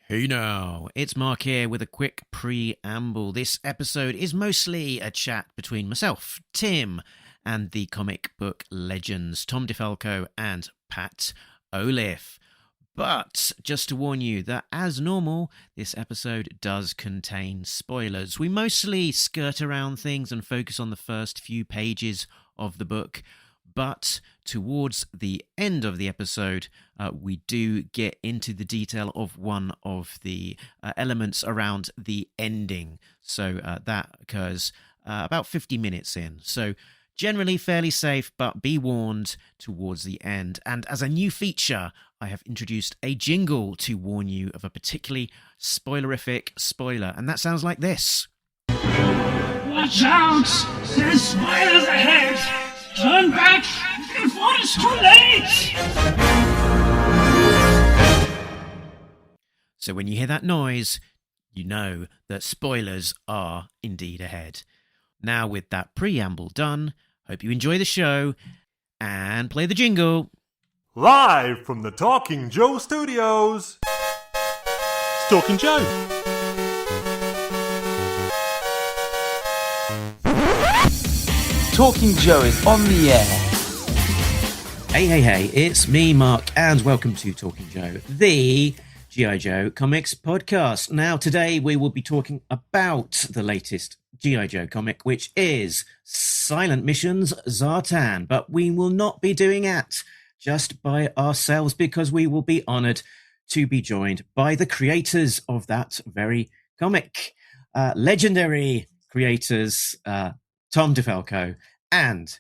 Hey now, it's Mark here with a quick preamble. This episode is mostly a chat between myself, Tim, and the comic book legends Tom DeFalco and Pat Olliffe. But just to warn you that, as normal, this episode does contain spoilers. We mostly skirt around things and focus on the first few pages of the book, but towards the end of the episode, we do get into the detail of one of the elements around the ending. So that occurs about 50 minutes in. So generally fairly safe, but be warned towards the end. And as a new feature, I have introduced a jingle to warn you of a particularly spoilerific spoiler. And that sounds like this. Watch out! There's spoilers ahead! Turn back before it's too late! So when you hear that noise, you know that spoilers are indeed ahead. Now with that preamble done, hope you enjoy the show and play the jingle. Live from the Talking Joe Studios, it's Talking Joe. Talking Joe is on the air. Hey, it's me, Mark, and welcome to Talking Joe, the G.I. Joe Comics podcast. Now, today we will be talking about the latest G.I. Joe comic, which is Sssilent Missions Zartan, but we will not be doing it just by ourselves because we will be honoured to be joined by the creators of that very comic. Legendary creators, Tom DeFalco and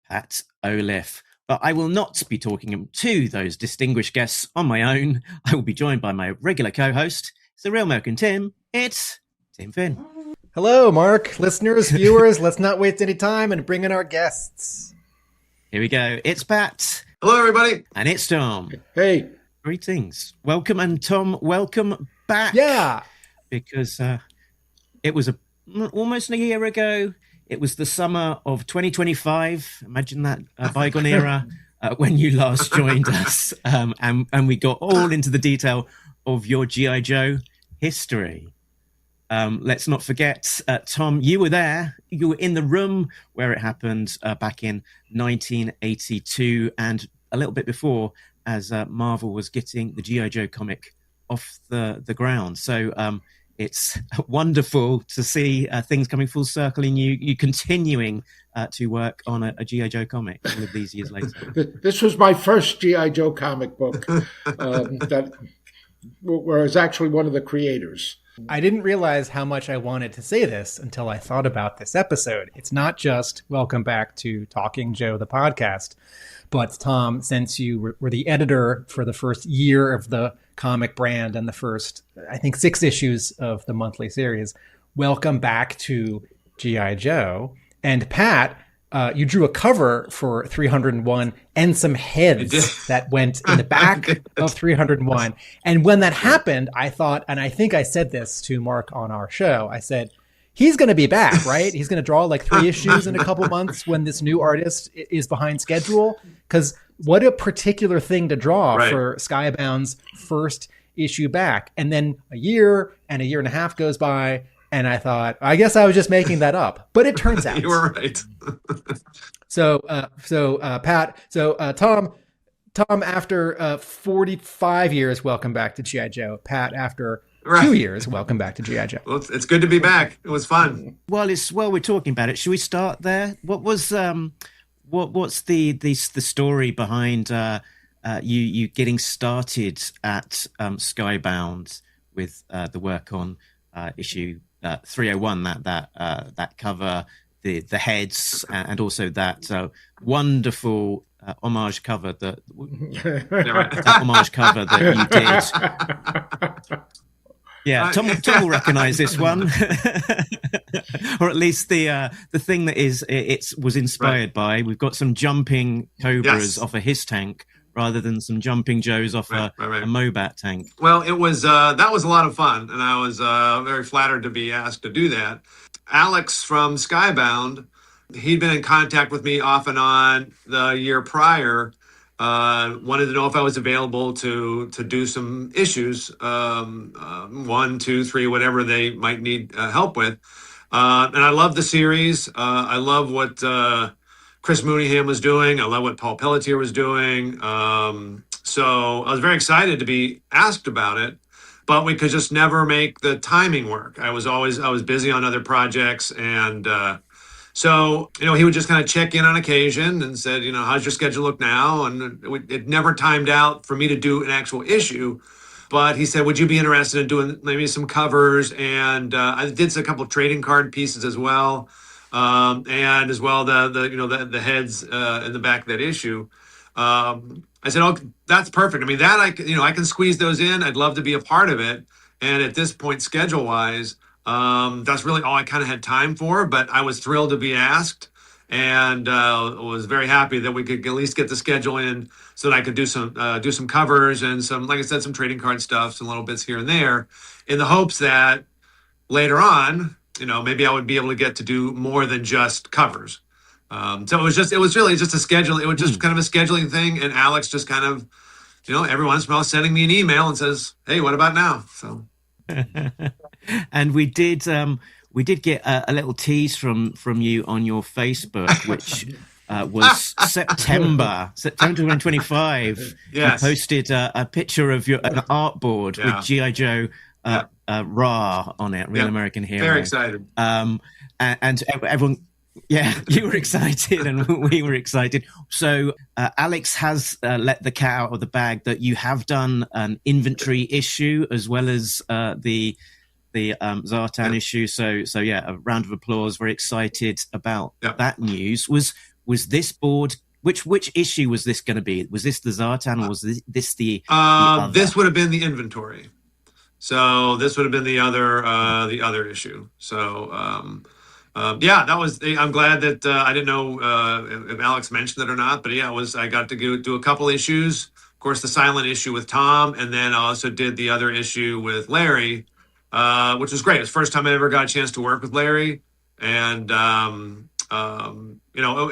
Pat Olliffe. But I will not be talking to those distinguished guests on my own. I will be joined by my regular co-host. It's the real American Tim. It's Tim Finn. Hello, Mark. Listeners, viewers, let's not waste any time and bring in our guests. Here we go. It's Pat. Hello, everybody. And it's Tom. Hey. Greetings. Welcome, and Tom, welcome back. Yeah. Because it was almost a year ago. It was the summer of 2025. Imagine that bygone era when you last joined us. And we got all into the detail of your G.I. Joe history. Let's not forget, Tom, you were there. You were in the room where it happened back in 1982 and a little bit before, as Marvel was getting the G.I. Joe comic off the ground. So it's wonderful to see things coming full circle and you continuing to work on a G.I. Joe comic all of these years later. This was my first G.I. Joe comic book that where I was actually one of the creators. I didn't realize how much I wanted to say this until I thought about this episode. It's not just welcome back to Talking Joe, the podcast, but Tom, since you were the editor for the first year of the comic brand and the first, I think, 6 issues of the monthly series, welcome back to G.I. Joe. And Pat, you drew a cover for 301 and some heads that went in the back of 301. And when that happened, I thought, and I think I said this to Mark on our show, I said, he's going to be back, right? He's going to draw like 3 issues in a couple months when this new artist is behind schedule. Because what a particular thing to draw for Skybound's first issue back. And then a year and a half goes by. And I thought, I guess I was just making that up, but it turns out You were right. Pat, Tom, after 45 years, welcome back to G.I. Joe. Pat, after 2 years, welcome back to G.I. Joe. Well, it's good to be back. It was fun. While we're talking about it, should we start there? What was what's the story behind you getting started at Skybound with the work on issue 301, that cover, the heads, and also that wonderful homage cover that you did. Yeah, Tom will recognise this one, or at least the thing that it was inspired by. We've got some jumping Cobras off of his tank, rather than some jumping Joes off a Mobat tank. Well, it was that was a lot of fun, and I was very flattered to be asked to do that. Alex from Skybound, he'd been in contact with me off and on the year prior wanted to know if I was available to do some issues, 1, 2, 3, whatever they might need help with. And I love the series. I love what Chris Mooneyham was doing. I love what Paul Pelletier was doing. So I was very excited to be asked about it, but we could just never make the timing work. I was busy on other projects, and so, he would just kind of check in on occasion and said, how's your schedule look now? And it never timed out for me to do an actual issue. But he said, would you be interested in doing maybe some covers? And I did a couple of trading card pieces as well. And as well, the heads in the back of that issue. I said, oh, that's perfect. I mean, that I can squeeze those in. I'd love to be a part of it. And at this point, schedule wise, that's really all I kind of had time for, but I was thrilled to be asked, and was very happy that we could at least get the schedule in so that I could do some covers and some, like I said, some trading card stuff, some little bits here and there, in the hopes that later on, maybe I would be able to get to do more than just covers. So it was really just a schedule. It was just kind of a scheduling thing, and Alex just kind of, every once in a while sending me an email and says, "Hey, what about now?" So. And we did get a little tease from you on your Facebook, which was September 2025. Yes. You posted a picture of an artboard with G.I. Joe Ra on it, Real American Hero. Very excited. And everyone, you were excited and we were excited. So Alex has let the cat out of the bag that you have done an inventory issue as well as the Zartan issue. So a round of applause. Very excited about that news. Was this board? Which issue was this going to be? Was this the Zartan, or was this the other? This would have been the inventory. So this would have been the other issue. So that was. I'm glad that I didn't know if Alex mentioned it or not, but I got to do a couple issues. Of course, the silent issue with Tom, and then I also did the other issue with Larry. Which was great. It was the first time I ever got a chance to work with Larry. And, it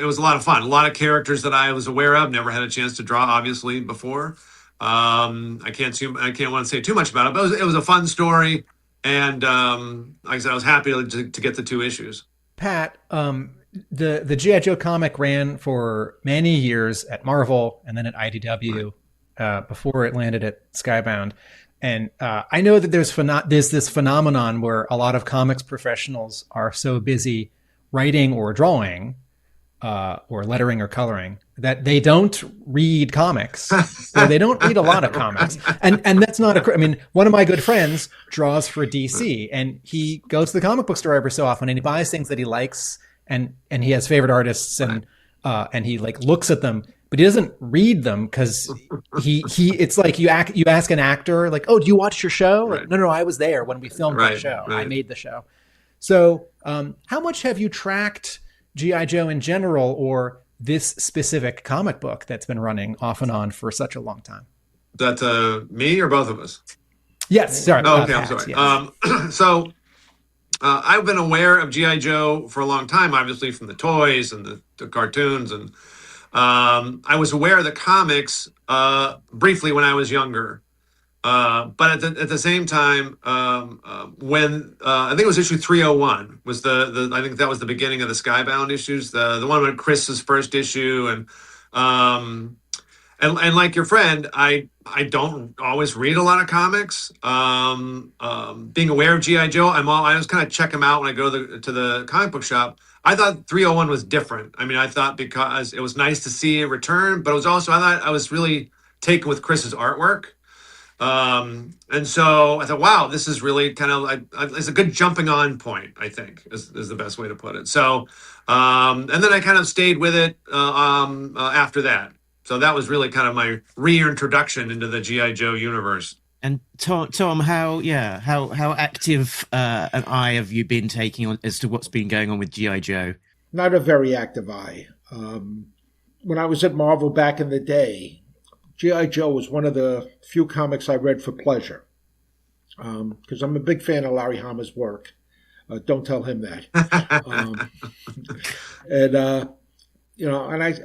was a lot of fun. A lot of characters that I was aware of, never had a chance to draw, obviously, before. I can't want to say too much about it, but it was a fun story. And like I said, I was happy to get the 2 issues. Pat, the G.I. Joe comic ran for many years at Marvel and then at IDW before it landed at Skybound. And I know that there's this phenomenon where a lot of comics professionals are so busy writing or drawing or lettering or coloring that they don't read comics. Or they don't read a lot of comics. And that's not one of my good friends draws for DC, and he goes to the comic book store every so often, and he buys things that he likes, and he has favorite artists, and he looks at them. But he doesn't read them because it's like you ask an actor, like, "Oh, do you watch your show?" Like, no, I was there when we filmed the show. I made the show. So how much have you tracked G.I. Joe in general, or this specific comic book that's been running off and on for such a long time? That me or both of us? Yes. Sorry. Oh, okay, I'm sorry. Yes. So I've been aware of G.I. Joe for a long time, obviously from the toys and the cartoons, and I was aware of the comics briefly when I was younger. But at the same time, when I think it was issue 301 was I think that was the beginning of the Skybound issues, the one with Chris's first issue, and like your friend, I don't always read a lot of comics. Being aware of G.I. Joe, I always kind of check them out when I go to the comic book shop. I thought 301 was different. I thought because it was nice to see it return, but it was also, I thought I was really taken with Chris's artwork. And so I thought, wow, this is really kind of, it's a good jumping on point, I think is the best way to put it. So, and then I kind of stayed with it, after that. So that was really kind of my reintroduction into the G.I. Joe universe. And Tom, how active an eye have you been taking on as to what's been going on with G.I. Joe? Not a very active eye. When I was at Marvel back in the day, G.I. Joe was one of the few comics I read for pleasure, because I'm a big fan of Larry Hama's work. Don't tell him that. And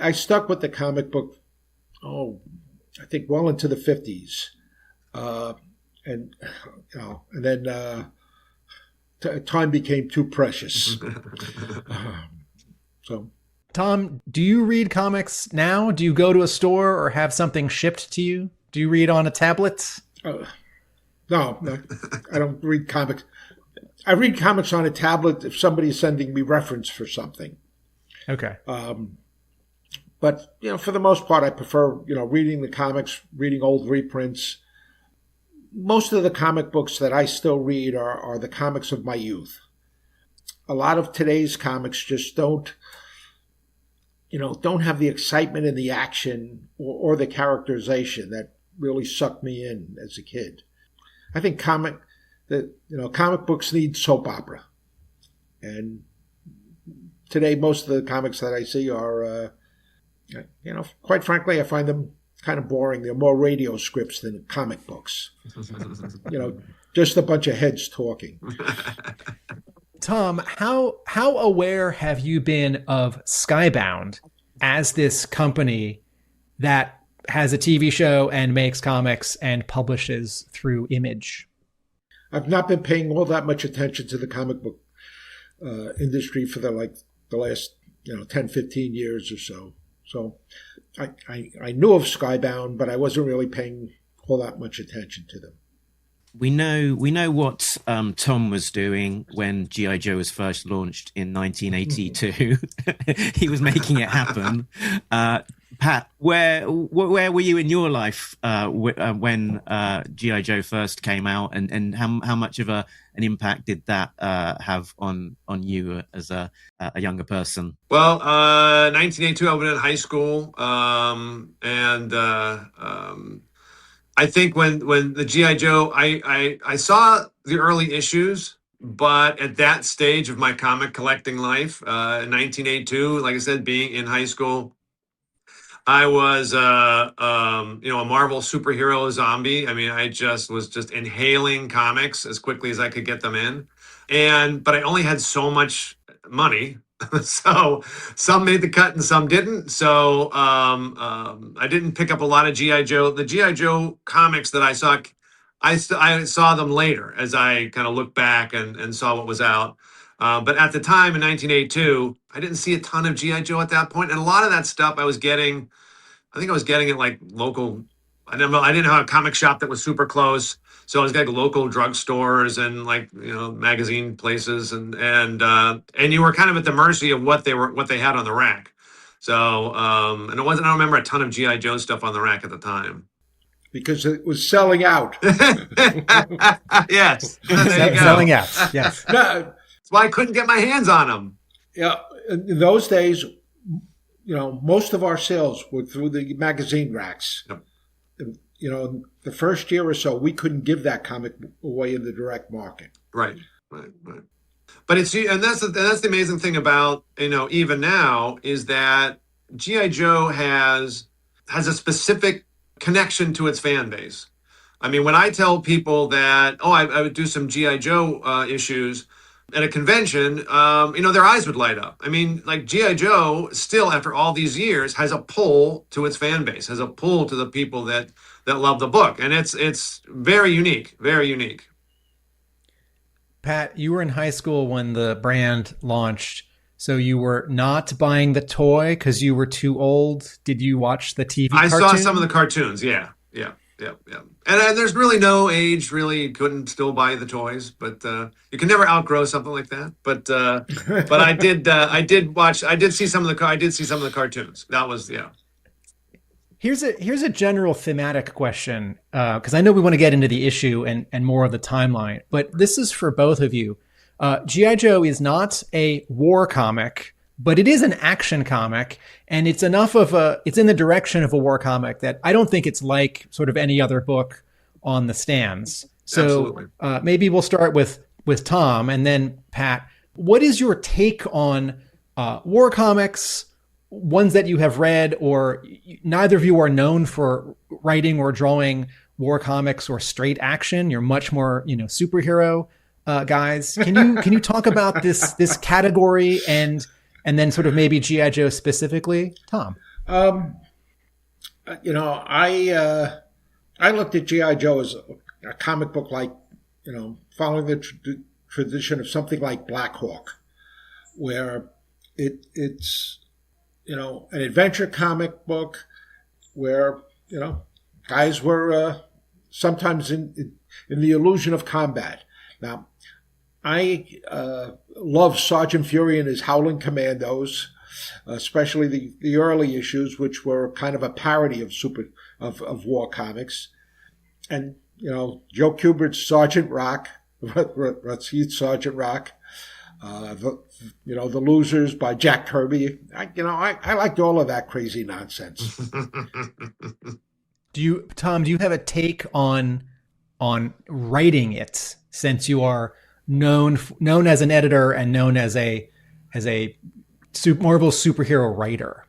I stuck with the comic book I think well into the 50s. And then time became too precious. So, Tom, do you read comics now? Do you go to a store or have something shipped to you? Do you read on a tablet? No, I don't read comics. I read comics on a tablet if somebody's sending me reference for something. Okay. But, for the most part, I prefer, reading the comics, reading old reprints. Most of the comic books that I still read are the comics of my youth. A lot of today's comics just don't have the excitement and the action or the characterization that really sucked me in as a kid. I think comic books need soap opera. And today, most of the comics that I see are, quite frankly, I find them kind of boring. They're more radio scripts than comic books. Just a bunch of heads talking. Tom, how aware have you been of Skybound as this company that has a TV show and makes comics and publishes through Image? I've not been paying all that much attention to the comic book industry for the last 10, 15 years or so. So I knew of Skybound, but I wasn't really paying all that much attention to them. We know what Tom was doing when G.I. Joe was first launched in 1982. He was making it happen. Pat, where were you in your life when G.I. Joe first came out, and how much of an impact did that have on you as a younger person? Well, 1982, I was in high school, and I think when the G.I. Joe, I saw the early issues, but at that stage of my comic collecting life, in 1982, like I said, being in high school, I was a Marvel superhero zombie. I mean, I was just inhaling comics as quickly as I could get them in, but I only had so much money. So some made the cut and some didn't. So I didn't pick up a lot of G.I. Joe. The G.I. Joe comics that I saw, I saw them later as I kind of looked back and saw what was out. But at the time in 1982, I didn't see a ton of G.I. Joe at that point. And a lot of that stuff I was getting at like local, I didn't have a comic shop that was super close. So I was getting local drugstores and magazine places, and you were kind of at the mercy of what they had on the rack. So and I don't remember a ton of G.I. Joe stuff on the rack at the time because it was selling out. Yes, selling out. Yes, that's why I couldn't get my hands on them. Yeah, in those days, most of our sales were through the magazine racks. Yep. The first year or so, we couldn't give that comic away in the direct market. Right. But that's the amazing thing about, even now, is that G.I. Joe has a specific connection to its fan base. I mean, when I tell people that, I would do some G.I. Joe issues at a convention, their eyes would light up. I mean, like G.I. Joe still, after all these years, has a pull to its fan base, has a pull to the people that love the book. And it's very unique, very unique. Pat, you were in high school when the brand launched, so you were not buying the toy because you were too old. Did you watch the TV cartoon? I saw some of the cartoons, yeah. And there's really no age, really, couldn't still buy the toys, but you can never outgrow something like that. But I did see some of the cartoons. That was, yeah. Here's a general thematic question, because I know we want to get into the issue and more of the timeline, but this is for both of you. G.I. Joe is not a war comic, but it is an action comic, and it's in the direction of a war comic that I don't think it's like sort of any other book on the stands. So maybe we'll start with Tom and then Pat. What is your take on war comics, ones that you have read, or neither of you are known for writing or drawing war comics or straight action? You're much more, superhero guys. Can you talk about this category and then sort of maybe G.I. Joe specifically? Tom. I looked at G.I. Joe as a comic book like, following the tradition of something like Black Hawk, where it's an adventure comic book where, guys were sometimes in the illusion of combat. Now, I love Sergeant Fury and his Howling Commandos, especially the early issues, which were kind of a parody of war comics. And, Joe Kubert's Sergeant Rock, Sergeant Rock, the Losers by Jack Kirby. I liked all of that crazy nonsense. Tom, do you have a take on writing it, since you are known as an editor and known as a Marvel superhero writer?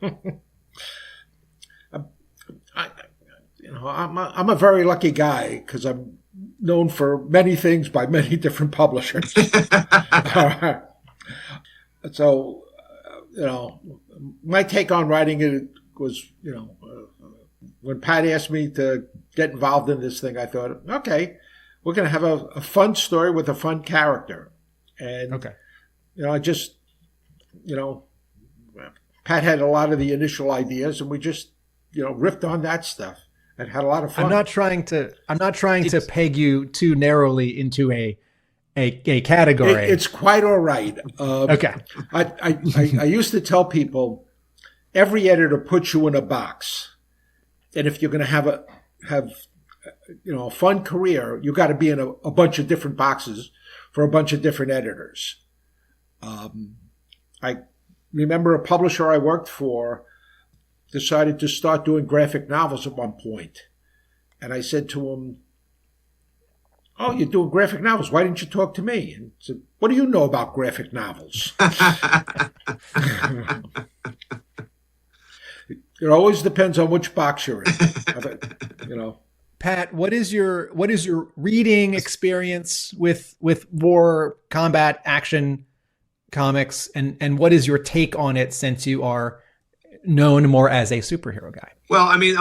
I'm a very lucky guy because I'm known for many things by many different publishers. So, my take on writing it was, when Pat asked me to get involved in this thing, I thought, okay, we're going to have a fun story with a fun character. And, okay. I just, Pat had a lot of the initial ideas, and we just, riffed on that stuff and had a lot of fun. I'm not trying to peg you too narrowly into a category. It's quite all right. Okay. I used to tell people, every editor puts you in a box, and if you're going to have a fun career, you got to be in a bunch of different boxes for a bunch of different editors. I remember a publisher I worked for decided to start doing graphic novels at one point. And I said to him, "Oh, you're doing graphic novels. Why didn't you talk to me?" And he said, "What do you know about graphic novels?" It always depends on which box you're in. Pat, what is your reading experience with war, combat, action comics, and what is your take on it, since you are known more as a superhero guy? Well, I mean,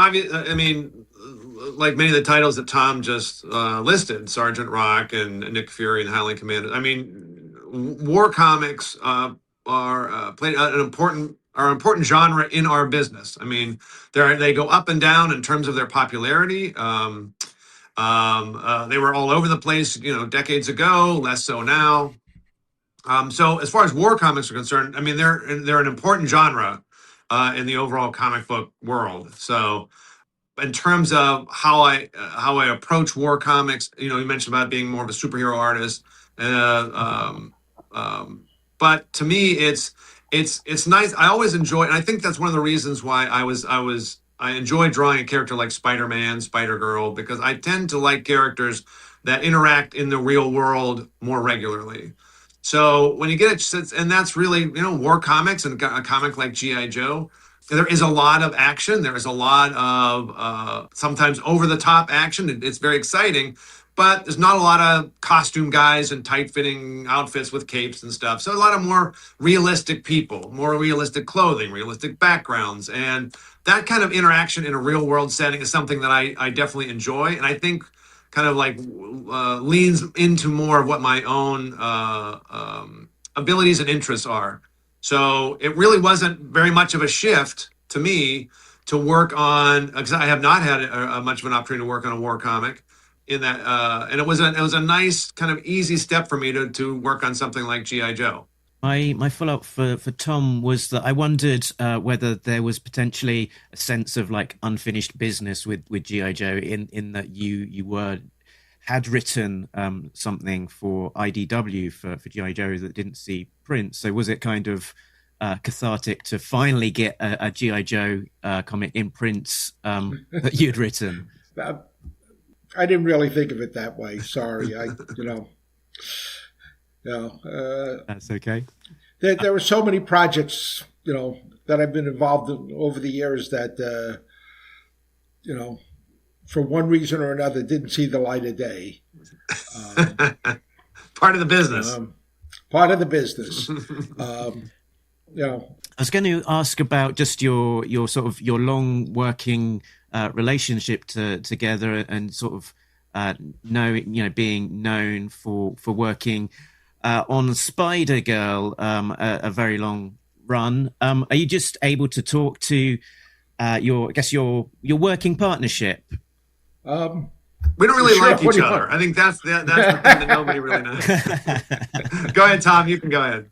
like many of the titles that Tom just listed, Sergeant Rock and Nick Fury and Howling Commander. I mean, war comics are played an important genre in our business. I mean, they go up and down in terms of their popularity. They were all over the place, decades ago, less so now. So as far as war comics are concerned, I mean, they're an important genre in the overall comic book world. So in terms of how I approach war comics, you mentioned about being more of a superhero artist. But to me, it's nice. I always enjoy, and I think that's one of the reasons why I enjoy drawing a character like Spider-Man, Spider-Girl, because I tend to like characters that interact in the real world more regularly. So when you get it, and that's really, war comics and a comic like G.I. Joe, there is a lot of action. There is a lot of sometimes over-the-top action. It's very exciting, but there's not a lot of costume guys in tight-fitting outfits with capes and stuff. So a lot of more realistic people, more realistic clothing, realistic backgrounds. And that kind of interaction in a real-world setting is something that I definitely enjoy. And I think kind of like leans into more of what my own abilities and interests are. So it really wasn't very much of a shift to me to work on, because I have not had much of an opportunity to work on a war comic in that, and it was a nice kind of easy step for me to work on something like G.I. Joe. My follow-up for Tom was that I wondered whether there was potentially a sense of like unfinished business with G.I. Joe in that you had written something for IDW for G.I. Joe that didn't see print. So was it kind of cathartic to finally get a G.I. Joe comic in print that you'd written? I didn't really think of it that way. Sorry. That's okay. There were so many projects, that I've been involved in over the years that, for one reason or another, didn't see the light of day. Part of the business. Part of the business. I was going to ask about just your sort of your long working relationship together, and sort of being known for working on Spider-Girl, a very long run. Are you just able to talk to your working partnership? We don't really like each other. I think that's the thing that nobody really knows. Go ahead, Tom. You can go ahead.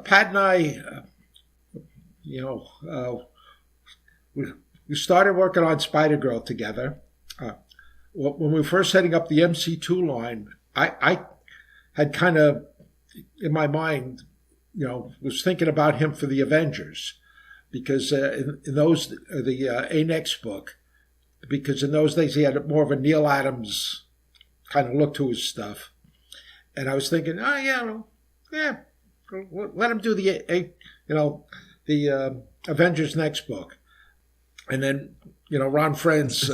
Pat and I, we started working on Spider-Girl together. When we were first setting up the MC2 line, I had kind of, in my mind, was thinking about him for the Avengers, because in those, the A-Next book, because in those days he had more of a Neil Adams kind of look to his stuff. And I was thinking, let him do the Avengers next book. And then, Ron Friends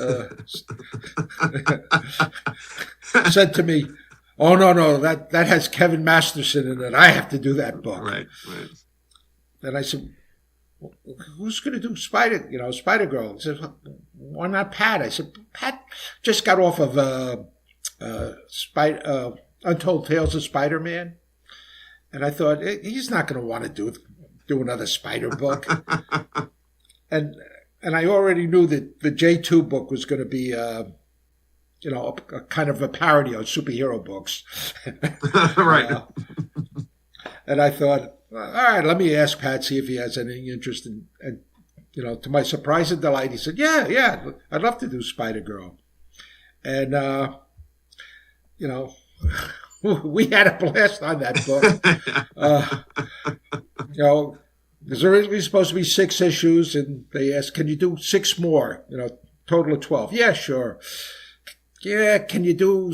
said to me, "Oh, no, that has Kevin Masterson in it. I have to do that book." Right. And I said, "Who's going to do Spider-Girl?" He said, "Why not Pat?" I said, "Pat just got off of Untold Tales of Spider-Man." And I thought, he's not going to want to do another Spider book. And I already knew that the J2 book was going to be, a kind of a parody on superhero books. Right. And I thought, all right, let me ask Pat, see if he has any interest in, and, to my surprise and delight, he said, yeah, I'd love to do Spider-Girl. And, we had a blast on that book. There's originally supposed to be 6 issues, and they asked, "Can you do 6 more? Total of 12. Yeah, sure. Yeah, can you do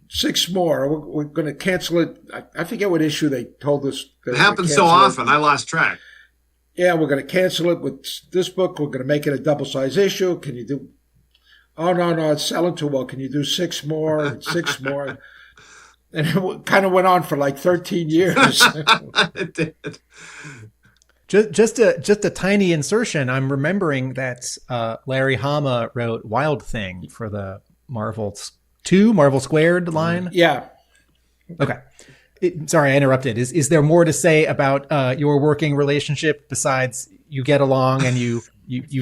6 more? We're going to cancel it. I forget what issue they told us. It happens so often, I lost track. Yeah, we're going to cancel it with this book. We're going to make it a double-size issue. Can you do... Oh, no, it's selling too well. Can you do 6 more? 6 more. And it kind of went on for like 13 years. It did. Just a tiny insertion. I'm remembering that Larry Hama wrote Wild Thing for the Marvel Squared line. Yeah. Okay. Sorry, I interrupted. Is there more to say about your working relationship besides you get along and you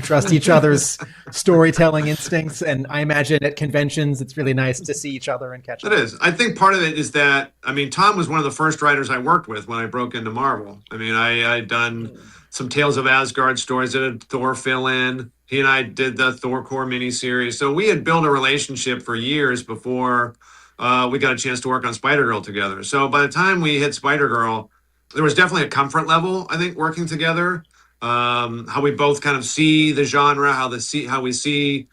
trust each other's storytelling instincts? And I imagine at conventions, it's really nice to see each other and catch up. It is. I think part of it is that, Tom was one of the first writers I worked with when I broke into Marvel. I'd done some Tales of Asgard stories, did a Thor fill-in. He and I did the Thor Core miniseries. So we had built a relationship for years before we got a chance to work on Spider-Girl together. So by the time we hit Spider-Girl, there was definitely a comfort level, I think, working together. How we both kind of see the genre, how we see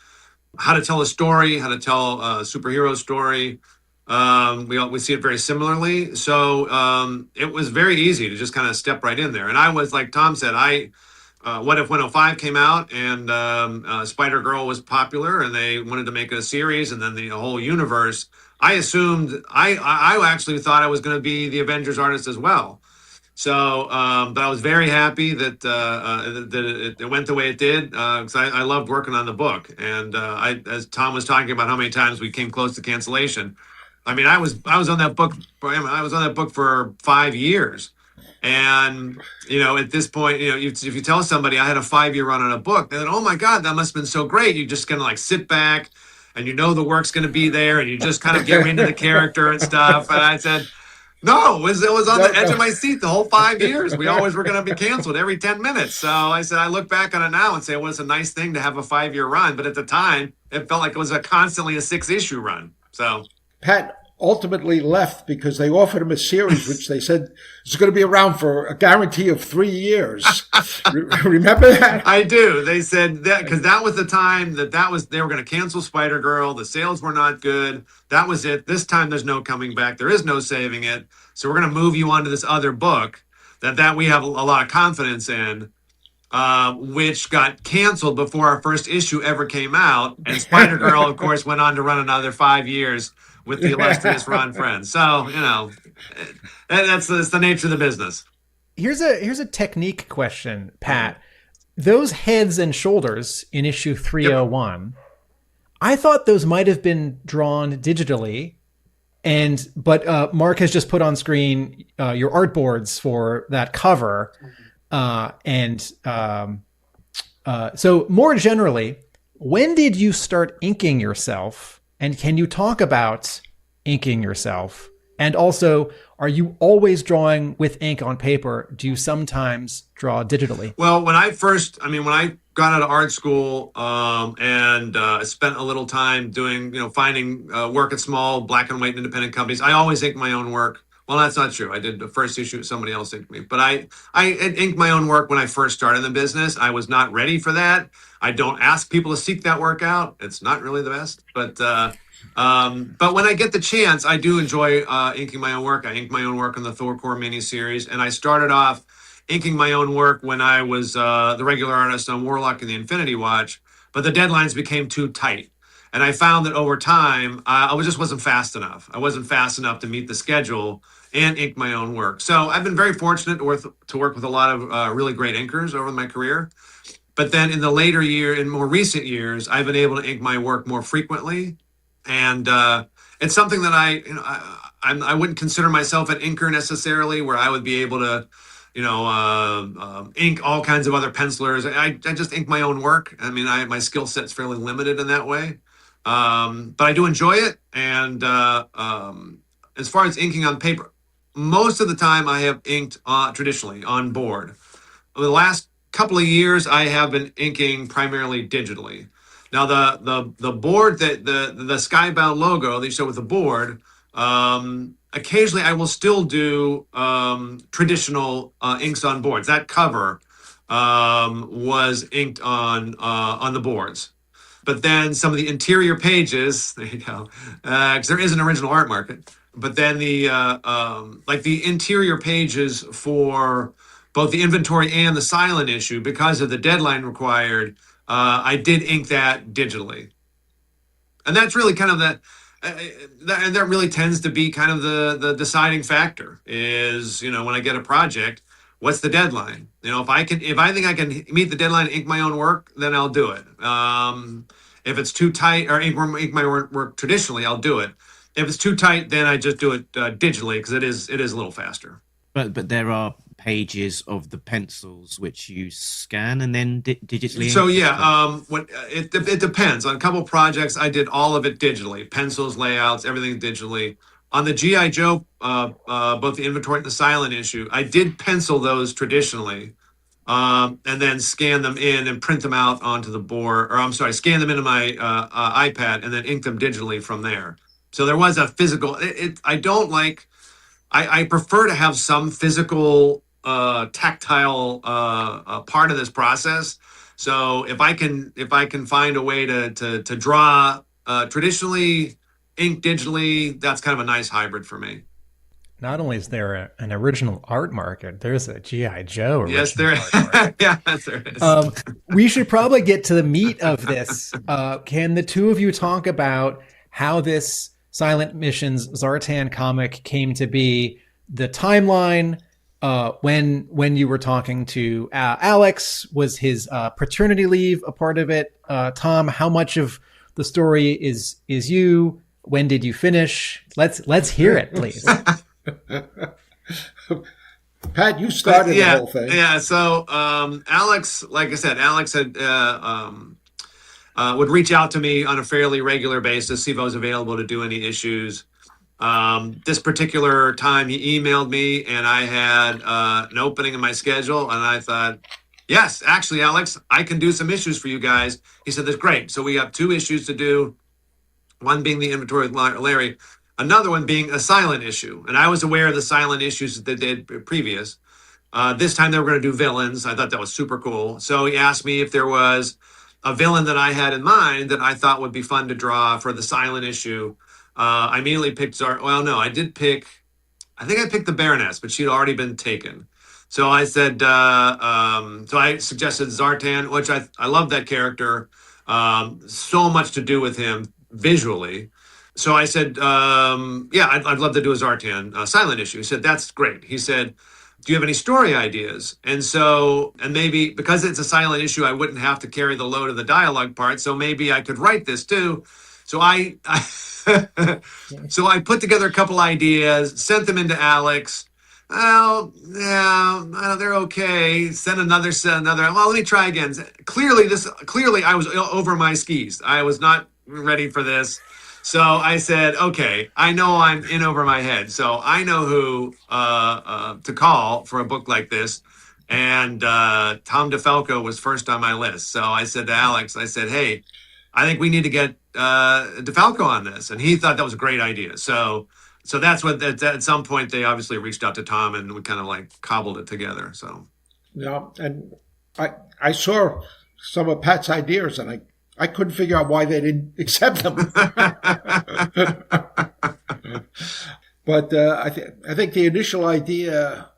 how to tell a story, how to tell a superhero story. We see it very similarly. So it was very easy to just kind of step right in there. And I was, like Tom said, What If 105 came out and Spider-Girl was popular and they wanted to make a series and then the whole universe, I assumed, I actually thought I was going to be the Avengers artist as well. So, but I was very happy that it went the way it did, because I loved working on the book. And as Tom was talking about how many times we came close to cancellation, I was on that book. I was on that book for 5 years. And, at this point, if you tell somebody I had a 5-year run on a book, they're like, "Oh my God, that must have been so great." You just kind of sit back and the work's going to be there and you just kind of get into the character and stuff. And I said, no, it was on the edge of my seat the whole 5 years. We always were going to be canceled every 10 minutes. So I said, I look back on it now and say, well, it's a nice thing to have a 5-year run. But at the time, it felt like it was constantly a 6-issue run. So Pat ultimately left because they offered him a series, which they said is going to be around for a guarantee of 3 years. Remember that? I do. They said that because that was the time they were going to cancel Spider-Girl. The sales were not good. That was it. This time there's no coming back. There is no saving it. So we're going to move you on to this other book that we have a lot of confidence in, which got canceled before our first issue ever came out. And Spider-Girl, of course, went on to run another 5 years with the illustrious Ron Friends. So, that's the nature of the business. Here's a technique question, Pat. those heads and shoulders in issue 301, I thought those might have been drawn digitally. But Mark has just put on screen your artboards for that cover. So more generally, when did you start inking yourself? And can you talk about inking yourself? And also, are you always drawing with ink on paper? Do you sometimes draw digitally? Well, when I got out of art school and spent a little time finding work at small black and white independent companies, I always ink my own work. Well, that's not true. I did the first issue, somebody else inked me. But I inked my own work when I first started the business. I was not ready for that. I don't ask people to seek that work out. It's not really the best. But when I get the chance, I do enjoy inking my own work. I inked my own work on the Thor Core miniseries. And I started off inking my own work when I was the regular artist on Warlock and the Infinity Watch. But the deadlines became too tight. And I found that over time, I just wasn't fast enough. I wasn't fast enough to meet the schedule and ink my own work. So I've been very fortunate to work with a lot of really great inkers over my career. But then in more recent years, I've been able to ink my work more frequently. And it's something that I wouldn't consider myself an inker necessarily, where I would be able to, ink all kinds of other pencilers. I just ink my own work. I mean, my skill set's fairly limited in that way. But I do enjoy it. And as far as inking on paper, most of the time I have inked traditionally on board. Over the last couple of years, I have been inking primarily digitally. Now, the board, that the Skybound logo that you show with the board, occasionally I will still do traditional inks on boards. That cover was inked on the boards. But then some of the interior pages, there you go, because there is an original art market. But then the interior pages for both the inventory and the silent issue, because of the deadline required, I did ink that digitally. And that's really kind of that really tends to be kind of the deciding factor is, when I get a project, what's the deadline? If I think I can meet the deadline, ink my own work, then I'll do it. If it's too tight, or ink my work traditionally, I'll do it. If it's too tight, then I just do it digitally, because it is a little faster. But there are pages of the pencils which you scan and then digitally. So yeah, it depends. On a couple of projects, I did all of it digitally: pencils, layouts, everything digitally. On the G.I. Joe, both the inventory and the silent issue, I did pencil those traditionally, and then scan them in and print them out onto the board. Or scan them into my iPad and then ink them digitally from there. So there was a physical. I prefer to have some physical, tactile part of this process. So if I can find a way to draw traditionally, ink digitally, that's kind of a nice hybrid for me. Not only is there an original art market, there's a G.I. Joe original yes, there art market. Yes, there is. We should probably get to the meat of this. Can the two of you talk about how this Silent Missions Zartan comic came to be, the timeline, when you were talking to Alex, was his paternity leave a part of it? Tom, how much of the story is you? When did you finish? Let's hear it, please. Pat, you started the whole thing. Yeah. So Alex, like I said, Alex had would reach out to me on a fairly regular basis, see if I was available to do any issues. This particular time, he emailed me, and I had an opening in my schedule, and I thought, yes, actually, Alex, I can do some issues for you guys. He said, that's great. So we have 2 issues to do, one being the inventory with Larry, another one being a silent issue. And I was aware of the silent issues that they did previous. This time they were going to do villains. I thought that was super cool. So he asked me if there was a villain that I had in mind that I thought would be fun to draw for the silent issue. I immediately picked I think I picked the Baroness, but she'd already been taken. So I said, so I suggested Zartan, which I love that character. So much to do with him visually. So I said, I'd love to do a Zartan silent issue. He said, that's great. He said, do you have any story ideas? And maybe because it's a silent issue, I wouldn't have to carry the load of the dialogue part. So maybe I could write this too. So I so I put together a couple ideas, sent them into Alex. Well, yeah, they're okay. Send another. Well, let me try again. Clearly, I was over my skis. I was not ready for this. So I said, okay, I know I'm in over my head. So I know who to call for a book like this. And Tom DeFalco was first on my list. So I said to Alex, I said, hey, I think we need to get DeFalco on this. And he thought that was a great idea. So that's what, at some point, they obviously reached out to Tom and we kind of like cobbled it together. So, yeah, and I saw some of Pat's ideas and I couldn't figure out why they didn't accept them. But I think the initial idea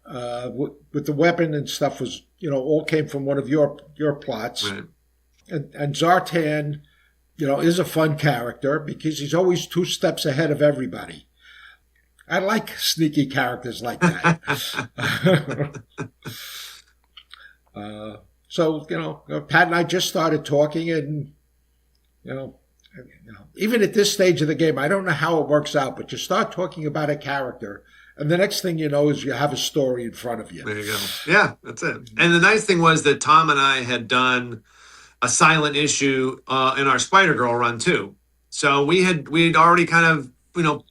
with the weapon and stuff was, all came from one of your plots. right. And Zartan, is a fun character because he's always 2 steps ahead of everybody. I like sneaky characters like that. So, Pat and I just started talking and, even at this stage of the game, I don't know how it works out, but you start talking about a character and the next thing you know is you have a story in front of you. There you go. Yeah, that's it. And the nice thing was that Tom and I had done a silent issue in our Spider-Girl run too. So we'd already kind of,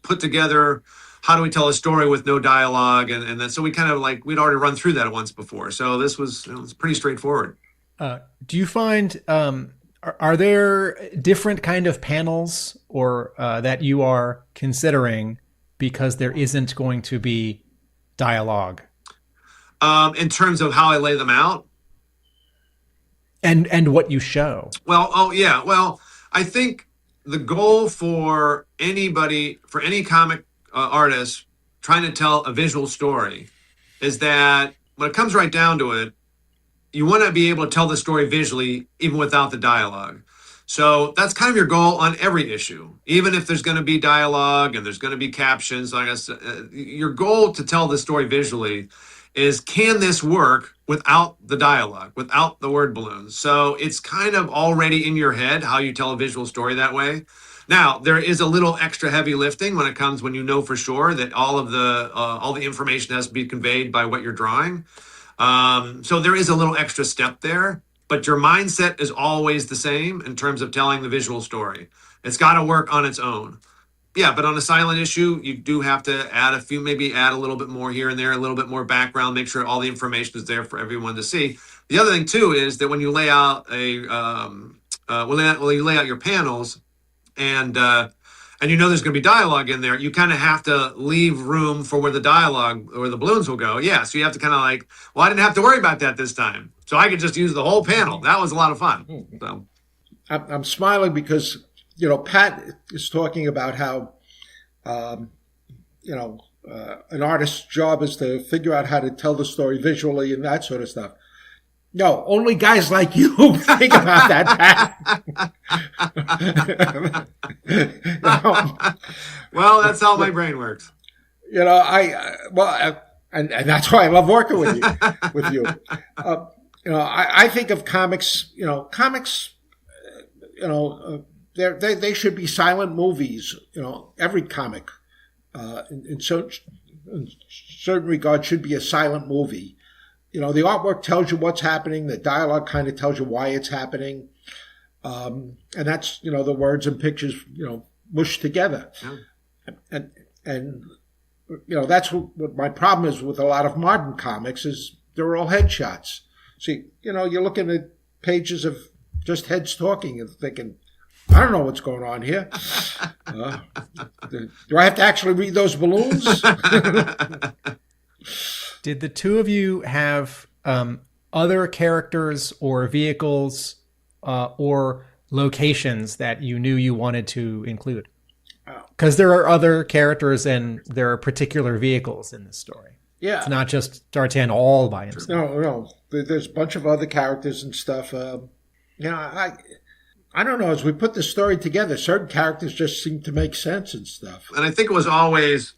put together how do we tell a story with no dialogue, and then so we kind of we'd already run through that once before. So this was it was pretty straightforward. Do you find are there different kind of panels or that you are considering because there isn't going to be dialogue? In terms of how I lay them out, and what you show. Well, I think the goal for any comic artist trying to tell a visual story is that when it comes right down to it, you want to be able to tell the story visually even without the dialogue. So that's kind of your goal on every issue, even if there's going to be dialogue and there's going to be captions. Like I said, your goal to tell the story visually is, can this work without the dialogue, without the word balloons? So it's kind of already in your head how you tell a visual story that way. Now, there is a little extra heavy lifting when you know for sure that all the information has to be conveyed by what you're drawing. So there is a little extra step there, but your mindset is always the same in terms of telling the visual story. It's got to work on its own. Yeah, but on a silent issue, you do have to add a little bit more here and there, a little bit more background, make sure all the information is there for everyone to see. The other thing too is that when you lay out you lay out your panels, and there's going to be dialogue in there, you kind of have to leave room for where the dialogue or the balloons will go. Yeah, so you have to kind of I didn't have to worry about that this time, so I could just use the whole panel. That was a lot of fun. So I'm smiling because Pat is talking about how an artist's job is to figure out how to tell the story visually and that sort of stuff. No, only guys like you think about that, Pat. Well, that's how my brain works. And that's why I love working with you. I think of comics. They should be silent movies. Every comic, in certain regard, should be a silent movie. The artwork tells you what's happening. The dialogue kind of tells you why it's happening. And that's, the words and pictures, mushed together. Yeah. And that's what my problem is with a lot of modern comics is they're all headshots. See, you're looking at pages of just heads talking and thinking, I don't know what's going on here. Do I have to actually read those balloons? Did the two of you have other characters or vehicles or locations that you knew you wanted to include? Because there are other characters and there are particular vehicles in this story. Yeah. It's not just Zartan all by himself. No. There's a bunch of other characters and stuff. I don't know. As we put the story together, certain characters just seem to make sense and stuff. And I think it was always,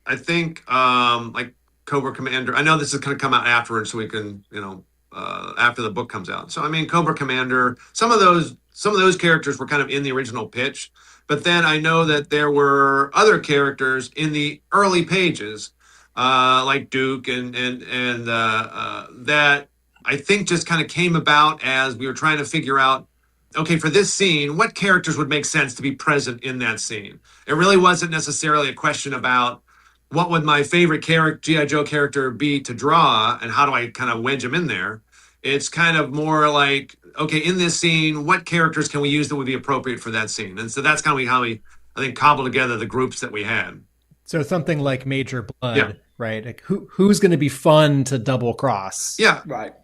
Cobra Commander. I know this is going to come out afterwards, so we can, after the book comes out. So I mean, Cobra Commander. Some of those characters were kind of in the original pitch, but then I know that there were other characters in the early pages, like Duke and that I think just kind of came about as we were trying to figure out, okay, for this scene, what characters would make sense to be present in that scene? It really wasn't necessarily a question about what would my favorite G.I. Joe character be to draw and how do I kind of wedge them in there? It's kind of more like, okay, in this scene, what characters can we use that would be appropriate for that scene? And so that's kind of how we, I think, cobbled together the groups that we had. So something like Major Bludd, Yeah. right? Like who's going to be fun to double cross? Yeah. Right.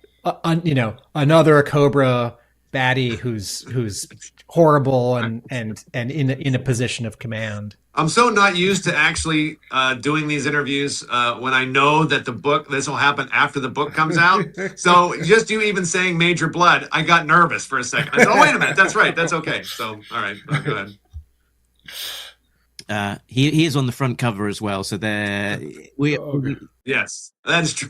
Another Cobra baddie who's horrible and in a position of command. I'm so not used to actually doing these interviews when I know that this will happen after the book comes out. So just you even saying Major Bludd, I got nervous for a second. I said, oh, wait a minute. That's right. That's okay. So, all right. Go ahead. He is on the front cover as well. So Yes, that's true.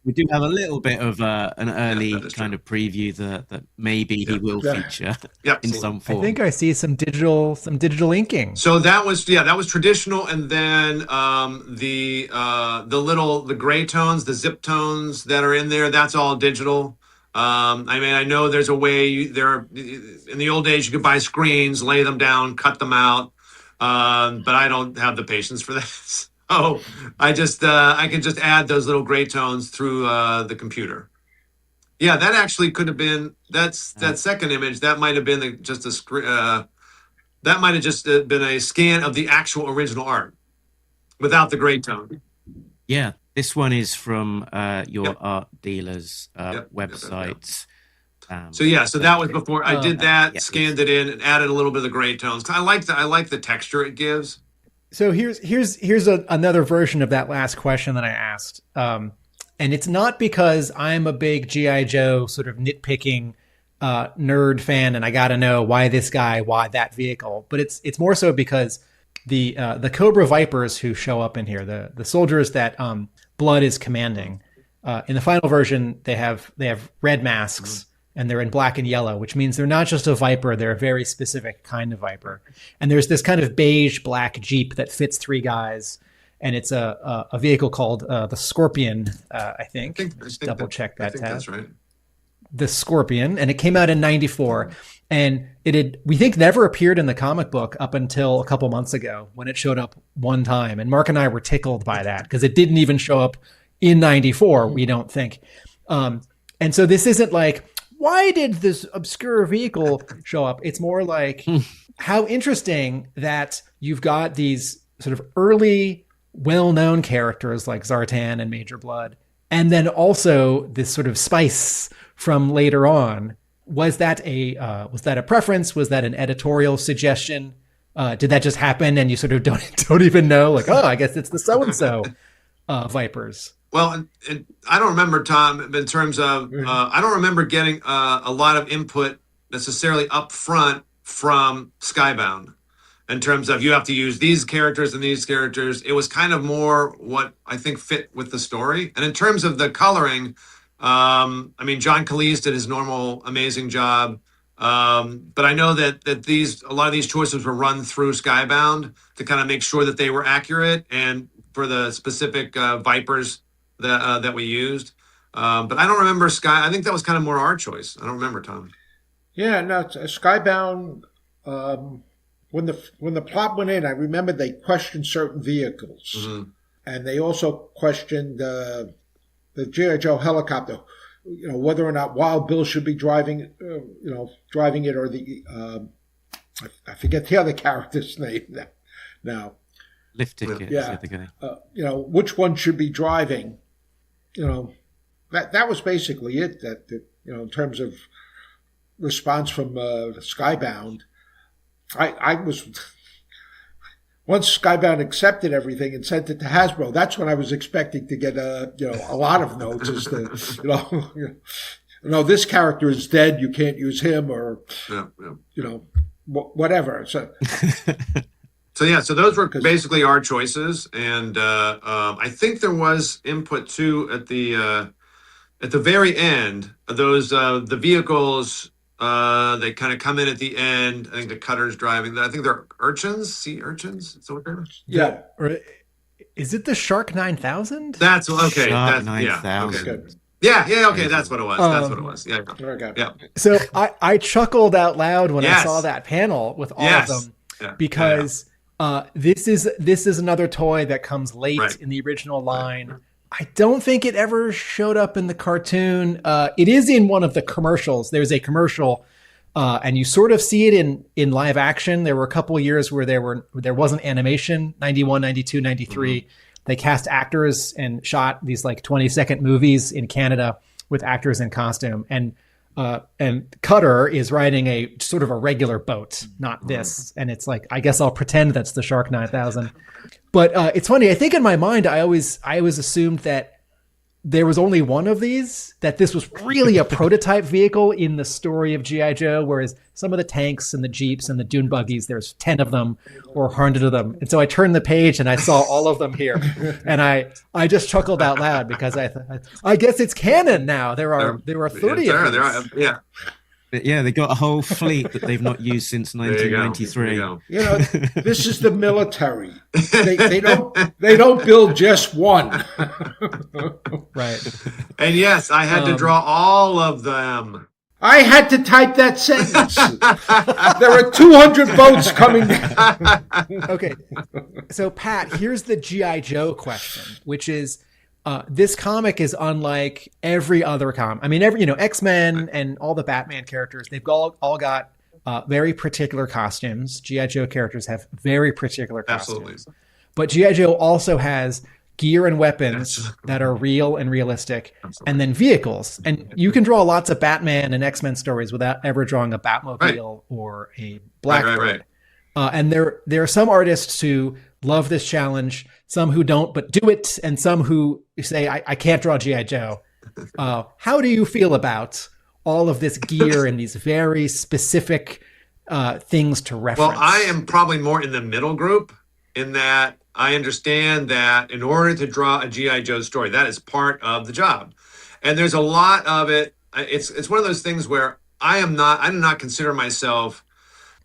we do have a little bit of an early kind of preview that maybe he will feature in some form. I think I see some digital inking. So that was traditional, and then the gray tones, the zip tones that are in there, that's all digital. I mean, I know there's a way in the old days you could buy screens, lay them down, cut them out, but I don't have the patience for that. So I can just add those little gray tones through the computer. Yeah, that actually could have been that second image. That might have been that might have just been a scan of the actual original art without the gray tone. Yeah, this one is from your art dealer's website. So that was before I did that, scanned it in, and added a little bit of the gray tones. I like the texture it gives. So here's another version of that last question that I asked, and it's not because I'm a big G.I. Joe sort of nitpicking nerd fan, and I got to know why this guy, why that vehicle, but it's more so because the Cobra Vipers who show up in here, the soldiers that Bludd is commanding, in the final version they have red masks. And they're in black and yellow, which means they're not just a Viper, they're a very specific kind of Viper. And there's this kind of beige black Jeep that fits three guys, and it's a vehicle called the Scorpion, I think. Just double check that tab. That's right. The Scorpion, and it came out in '94, and it had, we think, never appeared in the comic book up until a couple months ago when it showed up one time. And Mark and I were tickled by that because it didn't even show up in '94, we don't think. And so this isn't like, why did this obscure vehicle show up? It's more like how interesting that you've got these sort of early, well-known characters like Zartan and Major Bludd, and then also this sort of spice from later on. Was that a preference? Was that an editorial suggestion? Did that just happen and you sort of don't even know? Like, oh, I guess it's the so-and-so Vipers. Well, and I don't remember, Tom, in terms of, I don't remember getting a lot of input necessarily up front from Skybound in terms of you have to use these characters and these characters. It was kind of more what I think fit with the story. And in terms of the coloring, I mean, John Kalisz did his normal amazing job. But I know that a lot of these choices were run through Skybound to kind of make sure that they were accurate and for the specific Vipers that we used. But I don't remember I think that was kind of more our choice. I don't remember, Tom. Yeah, no, Skybound, when the plot went in, I remember they questioned certain vehicles. Mm-hmm. And they also questioned the G.I. Joe helicopter, whether or not Wild Bill should be driving it, or the, I forget the other character's name now. Lift ticket. Yeah. Which one should be driving? That was basically it. That in terms of response from Skybound, I was once Skybound accepted everything and sent it to Hasbro. That's when I was expecting to get a lot of notes as to this character is dead. You can't use him, or whatever. So. So those were basically our choices, and I think there was input too at the very end. Those the vehicles they kind of come in at the end. I think the cutter's driving. I think they're urchins, sea urchins. Is that what they're? Yeah. Is it the Shark 9000? That's okay. Shark That's 9000. Okay. Yeah. Okay, that's what it was. That's what it was. Yeah. Okay. Yeah. So I chuckled out loud when I Yes. saw that panel with all Yes. of them Yeah. because this is another toy that comes late Right. in the original line. I don't think it ever showed up in the cartoon. It is in one of the commercials. There's a commercial, and you sort of see it in live action. There were a couple of years where there wasn't animation, 91, 92, 93. They cast actors and shot these like 20-second movies in Canada with actors in costume. And Cutter is riding a sort of a regular boat, not this. And it's like, I guess I'll pretend that's the Shark 9000. But it's funny. I think in my mind, I always assumed that there was only one of these, that this was really a prototype vehicle in the story of G.I. Joe, whereas some of the tanks and the Jeeps and the dune buggies, there's 10 of them or 100 of them. And so I turned the page and I saw all of them here. And I just chuckled out loud because I guess it's canon now. There are 30 of these. Yeah. But yeah, they got a whole fleet that they've not used since There you go. 1993. You know, this is the military. They don't build just one. Right. And yes, I had to draw all of them. I had to type that sentence. There are 200 boats coming down. Okay. So Pat, here's the G.I. Joe question, which is, this comic is unlike every other comic. I mean, X-Men and all the Batman characters, they've all got very particular costumes. G.I. Joe characters have very particular costumes. Absolutely. But G.I. Joe also has gear and weapons that are real and realistic, and then vehicles. And you can draw lots of Batman and X-Men stories without ever drawing a Batmobile or a Blackbird. And there are some artists who love this challenge, some who don't but do it, and some who say, I can't draw G.I. Joe. How do you feel about all of this gear and these very specific things to reference? Well, I am probably more in the middle group in that I understand that in order to draw a G.I. Joe story, that is part of the job. And there's a lot of it. It's one of those things where I do not consider myself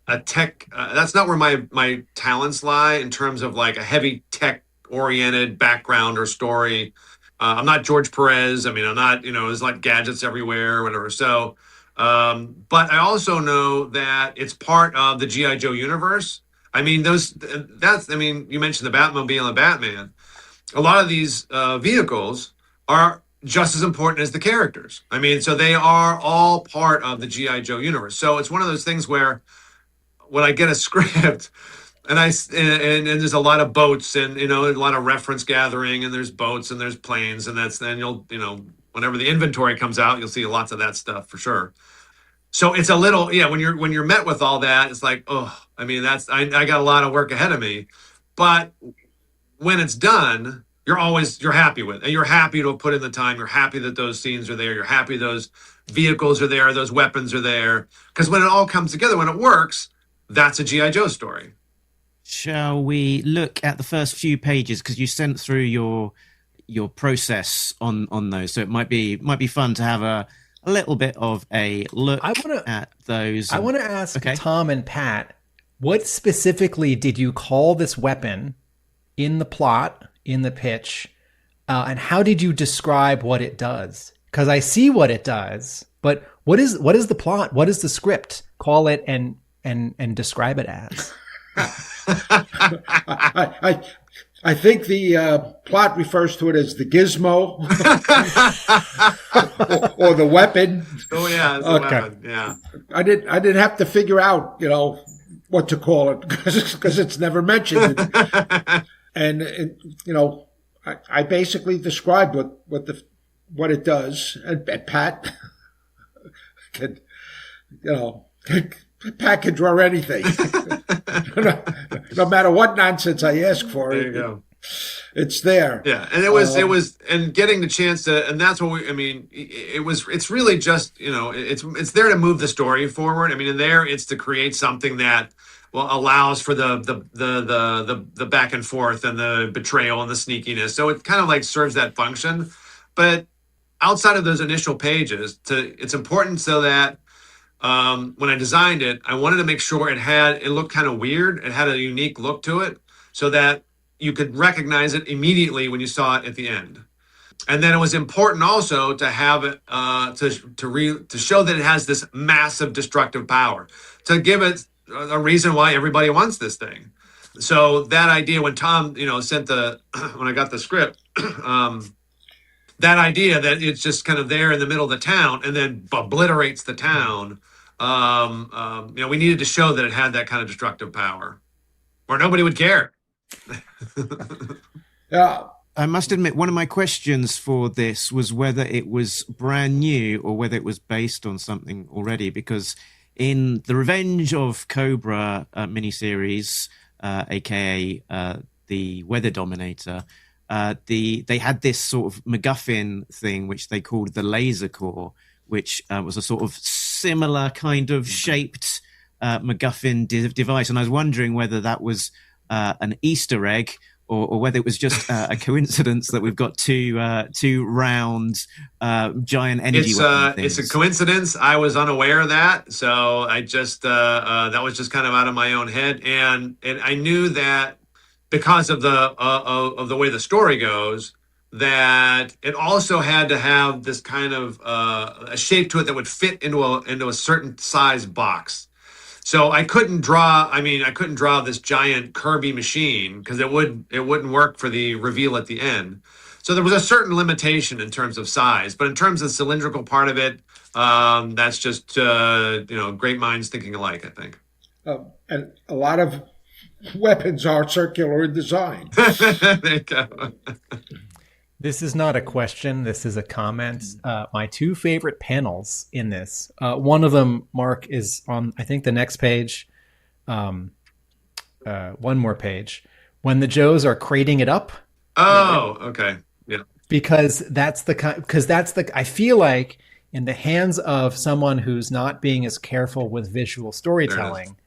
a tech. That's not where my talents lie in terms of like a heavy tech oriented background or story. I'm not George Perez. I mean, I'm not, there's like gadgets everywhere or whatever. So, but I also know that it's part of the G.I. Joe universe. I mean, you mentioned the Batmobile and the Batman. A lot of these vehicles are just as important as the characters. I mean, so they are all part of the G.I. Joe universe. So it's one of those things where when I get a script and and there's a lot of boats and, a lot of reference gathering and there's boats and there's planes and you'll, whenever the inventory comes out, you'll see lots of that stuff for sure. So it's a little, when you're met with all that, it's like, I got a lot of work ahead of me, but when it's done, you're happy with it. And you're happy to put in the time. You're happy that those scenes are there. You're happy those vehicles are there. Those weapons are there. Because when it all comes together, when it works, that's a G.I. Joe story. Shall we look at the first few pages? Because you sent through your process on those. So it might be fun to have a little bit of a look at those. I want to ask Tom and Pat, what specifically did you call this weapon in the plot, in the pitch, and how did you describe what it does? Because I see what it does, but what is the plot? What is the script? Call it and describe it as. I think the plot refers to it as the gizmo or the weapon. Oh yeah, it's a weapon. Yeah. I didn't have to figure out, what to call it because it's never mentioned. And I basically described what it does, and Pat can, Pat can draw anything. No matter what nonsense I ask for, there you go. It's there. Yeah, and it was, and getting the chance to, and that's what it's really just, it's there to move the story forward. I mean, in there, it's to create something that allows for the back and forth and the betrayal and the sneakiness. So it kind of like serves that function. But outside of those initial pages, it's important so that when I designed it, I wanted to make sure it looked kind of weird. It had a unique look to it so that you could recognize it immediately when you saw it at the end. And then it was important also to have it to show that it has this massive destructive power, to give it a reason why everybody wants this thing. So that idea, when Tom, sent when I got the script, that idea that it's just kind of there in the middle of the town and then obliterates the town. We needed to show that it had that kind of destructive power, or nobody would care. Yeah. I must admit, one of my questions for this was whether it was brand new or whether it was based on something already, because in the Revenge of Cobra miniseries, aka the Weather Dominator, they had this sort of MacGuffin thing which they called the Laser Core, which was a sort of similar kind of shaped MacGuffin device, and I was wondering whether that was an Easter egg or whether it was just a coincidence that we've got two round giant energy weapon things. It's a coincidence. I was unaware of that, so I just that was just kind of out of my own head, and I knew that because of the way the story goes, that it also had to have this kind of a shape to it that would fit into a certain size box. So I couldn't draw this giant Kirby machine because it wouldn't work for the reveal at the end. So there was a certain limitation in terms of size, but in terms of the cylindrical part of it, that's just great minds thinking alike, I think. And a lot of weapons are circular in design. There you go. This is not a question. This is a comment. My two favorite panels in this. One of them, Mark, is on, I think, the next page. One more page. When the Joes are crating it up. Oh, okay. Yeah. Because I feel like in the hands of someone who's not being as careful with visual storytelling,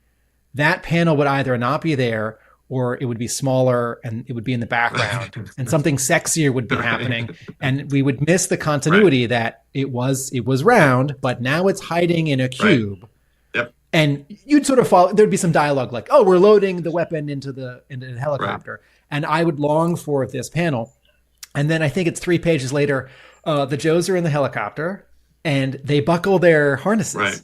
that panel would either not be there, or it would be smaller and it would be in the background and something sexier would be happening. And we would miss the continuity that it was round, but now it's hiding in a cube. Right. Yep. And you'd sort of follow, there'd be some dialogue like, oh, we're loading the weapon into the helicopter. Right. And I would long for this panel. And then I think it's 3 pages later, the Joes are in the helicopter and they buckle their harnesses. Right.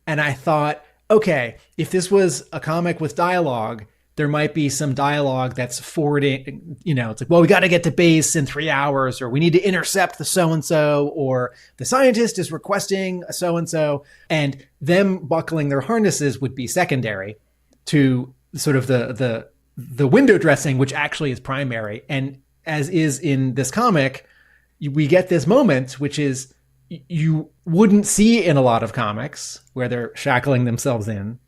And I thought, okay, if this was a comic with dialogue, there might be some dialogue that's forwarding, it's like, well, we got to get to base in 3 hours, or we need to intercept the so-and-so, or the scientist is requesting a so-and-so, and them buckling their harnesses would be secondary to sort of the window dressing, which actually is primary. And as is in this comic, we get this moment, which is you wouldn't see in a lot of comics where they're shackling themselves in,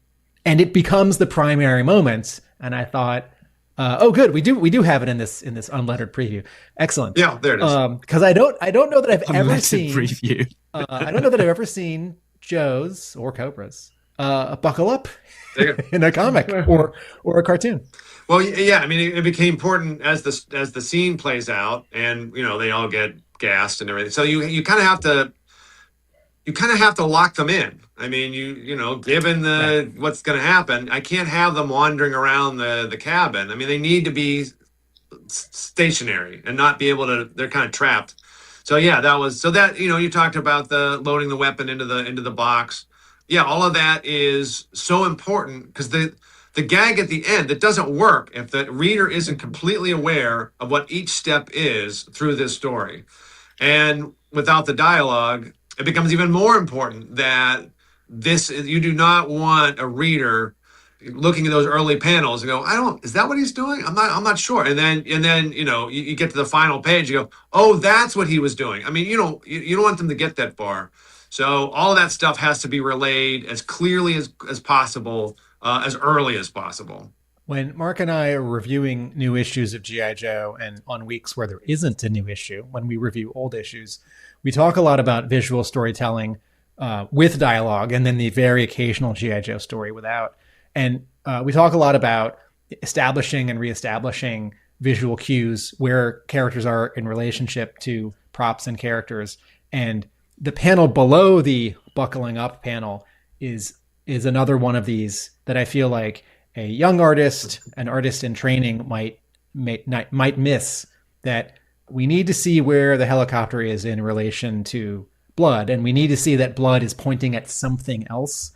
and it becomes the primary moment. And I thought, oh, good, we do have it in this unlettered preview. Excellent. Yeah, there it is. Because I don't know that I've ever seen preview. I don't know that I've ever seen Joes or Cobras buckle up in a comic or a cartoon. Well, yeah, I mean, it became important as the scene plays out, and they all get gassed and everything. So you kind of have to lock them in. I mean, given what's going to happen, I can't have them wandering around the cabin. I mean, they need to be stationary and not be able to. They're kind of trapped. So yeah, you talked about the loading the weapon into the box. Yeah, all of that is so important because the gag at the end, it doesn't work if the reader isn't completely aware of what each step is through this story. And without the dialogue, it becomes even more important that you do not want a reader looking at those early panels and go, is that what he's doing? I'm not sure. And then you get to the final page, you go, oh, that's what he was doing. I mean, you don't want them to get that far. So all of that stuff has to be relayed as clearly as possible, as early as possible. When Mark and I are reviewing new issues of G.I. Joe, and on weeks where there isn't a new issue, when we review old issues, we talk a lot about visual storytelling with dialogue, and then the very occasional G.I. Joe story without. And we talk a lot about establishing and reestablishing visual cues where characters are in relationship to props and characters. And the panel below the buckling up panel is another one of these that I feel like a young artist, an artist in training might miss, that we need to see where the helicopter is in relation to Bludd, and we need to see that Bludd is pointing at something else.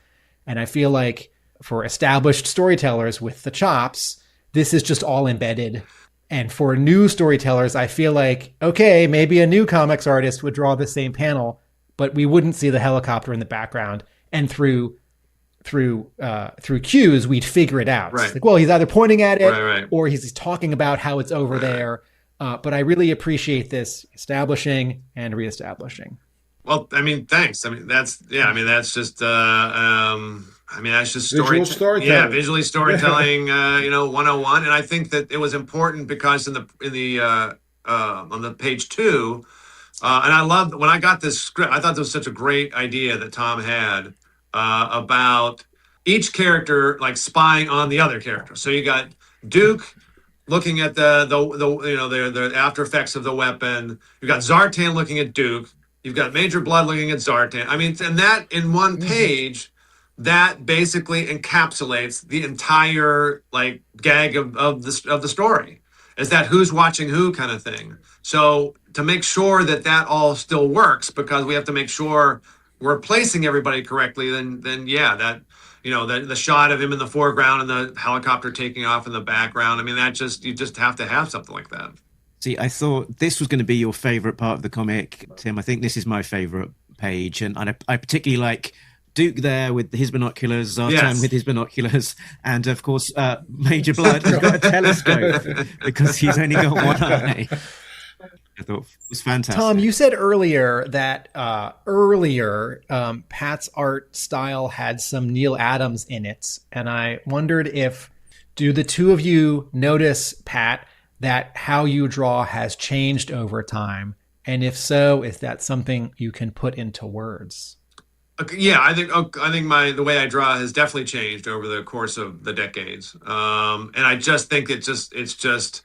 And I feel like for established storytellers with the chops, this is just all embedded. And for new storytellers, I feel like, okay, maybe a new comics artist would draw the same panel, but we wouldn't see the helicopter in the background. And through cues, we'd figure it out. Right. Like, well, he's either pointing at it right. or he's talking about how it's over there. But I really appreciate this establishing and reestablishing. Well, I mean, thanks. I mean, that's just Visual storytelling. Yeah, visually storytelling, 101. And I think that it was important because on the page 2, and I loved when I got this script, I thought this was such a great idea that Tom had about each character like spying on the other character. So you got Duke looking at the after effects of the weapon. You've got Zartan looking at Duke. You've got Major Bludd looking at Zartan. I mean, and that in one page, that basically encapsulates the entire like gag of the story. Is that who's watching who kind of thing. So to make sure that all still works, because we have to make sure we're placing everybody correctly, then yeah, that the shot of him in the foreground and the helicopter taking off in the background. I mean, you just have to have something like that. See, I thought this was going to be your favorite part of the comic, Tim. I think this is my favorite page, and I particularly like Duke there with his binoculars, Zartan with his binoculars, and of course Major Bludd has got a telescope because he's only got one eye. I thought it was fantastic. Tom, you said earlier that Pat's art style had some Neil Adams in it, and I wondered do the two of you notice, Pat, that how you draw has changed over time? And if so, is that something you can put into words? Yeah, I think the way I draw has definitely changed over the course of the decades, and I just think it's just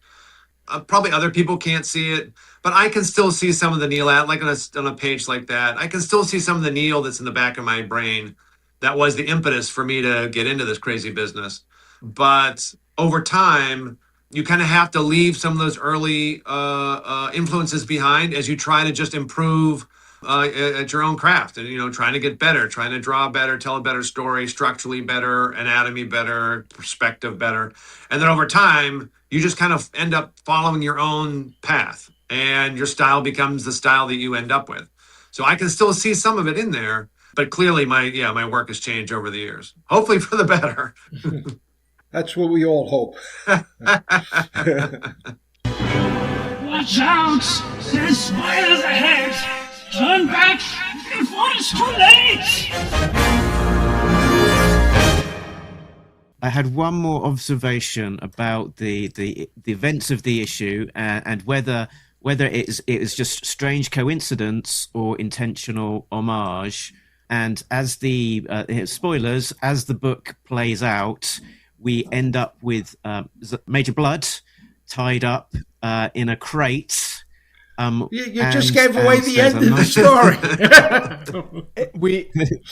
probably other people can't see it, but I can still see some of the Neil like on a page like that. I can still see some of the Neil that's in the back of my brain. That was the impetus for me to get into this crazy business. But over time, you kind of have to leave some of those early influences behind as you try to just improve at your own craft, and trying to get better, trying to draw better, tell a better story, structurally better, anatomy better, perspective better. And then over time, you just kind of end up following your own path, and your style becomes the style that you end up with. So I can still see some of it in there, but clearly my work has changed over the years, hopefully for the better. That's what we all hope. Watch out! There's spoilers ahead! Turn back before it's too late! I had one more observation about the events of the issue and whether it is just strange coincidence or intentional homage. And as the spoilers, as the book plays out, we end up with Major Bludd tied up in a crate. You just gave away the end of the story.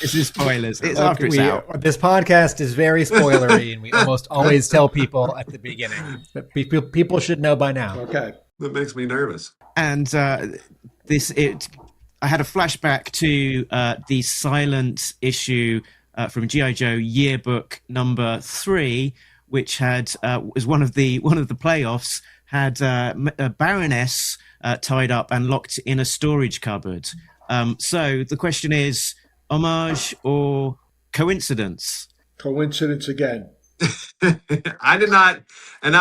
This is spoilers. It's after it's out. This podcast is very spoilery, and we almost always tell people at the beginning. But people should know by now. Okay. That makes me nervous. And I had a flashback to the silent issue from G.I. Joe Yearbook number 3, which had was one of the playoffs, had a Baroness tied up and locked in a storage cupboard. So the question is, homage or coincidence? Coincidence again. I did not, and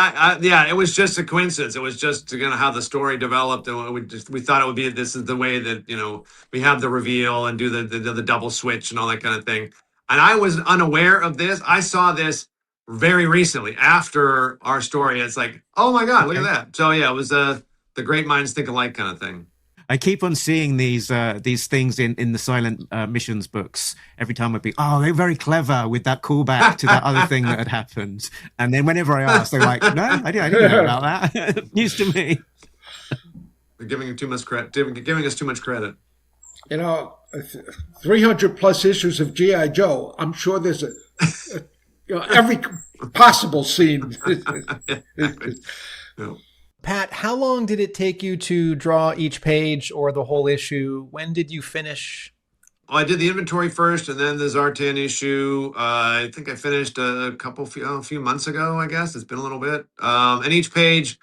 it was just a coincidence. It was just how the story developed, and we thought it would be, this is the way that we have the reveal and do the double switch and all that kind of thing. And I was unaware of this. I saw this very recently after our story. It's like, oh my God, look at that. So yeah, it was the great minds think alike kind of thing. I keep on seeing these things in the Silent Missions books. Every time I'd be, oh, they're very clever with that callback to that other thing that had happened. And then whenever I ask, they're like, no, I didn't know about that. News to me. They're giving you too much credit. Giving us too much credit. 300 plus issues of G.I. Joe. I'm sure there's every possible scene. No. Pat, how long did it take you to draw each page or the whole issue? When did you finish? I did the inventory first, and then the Zartan issue. I think I finished a few months ago. I guess it's been a little bit. And each page,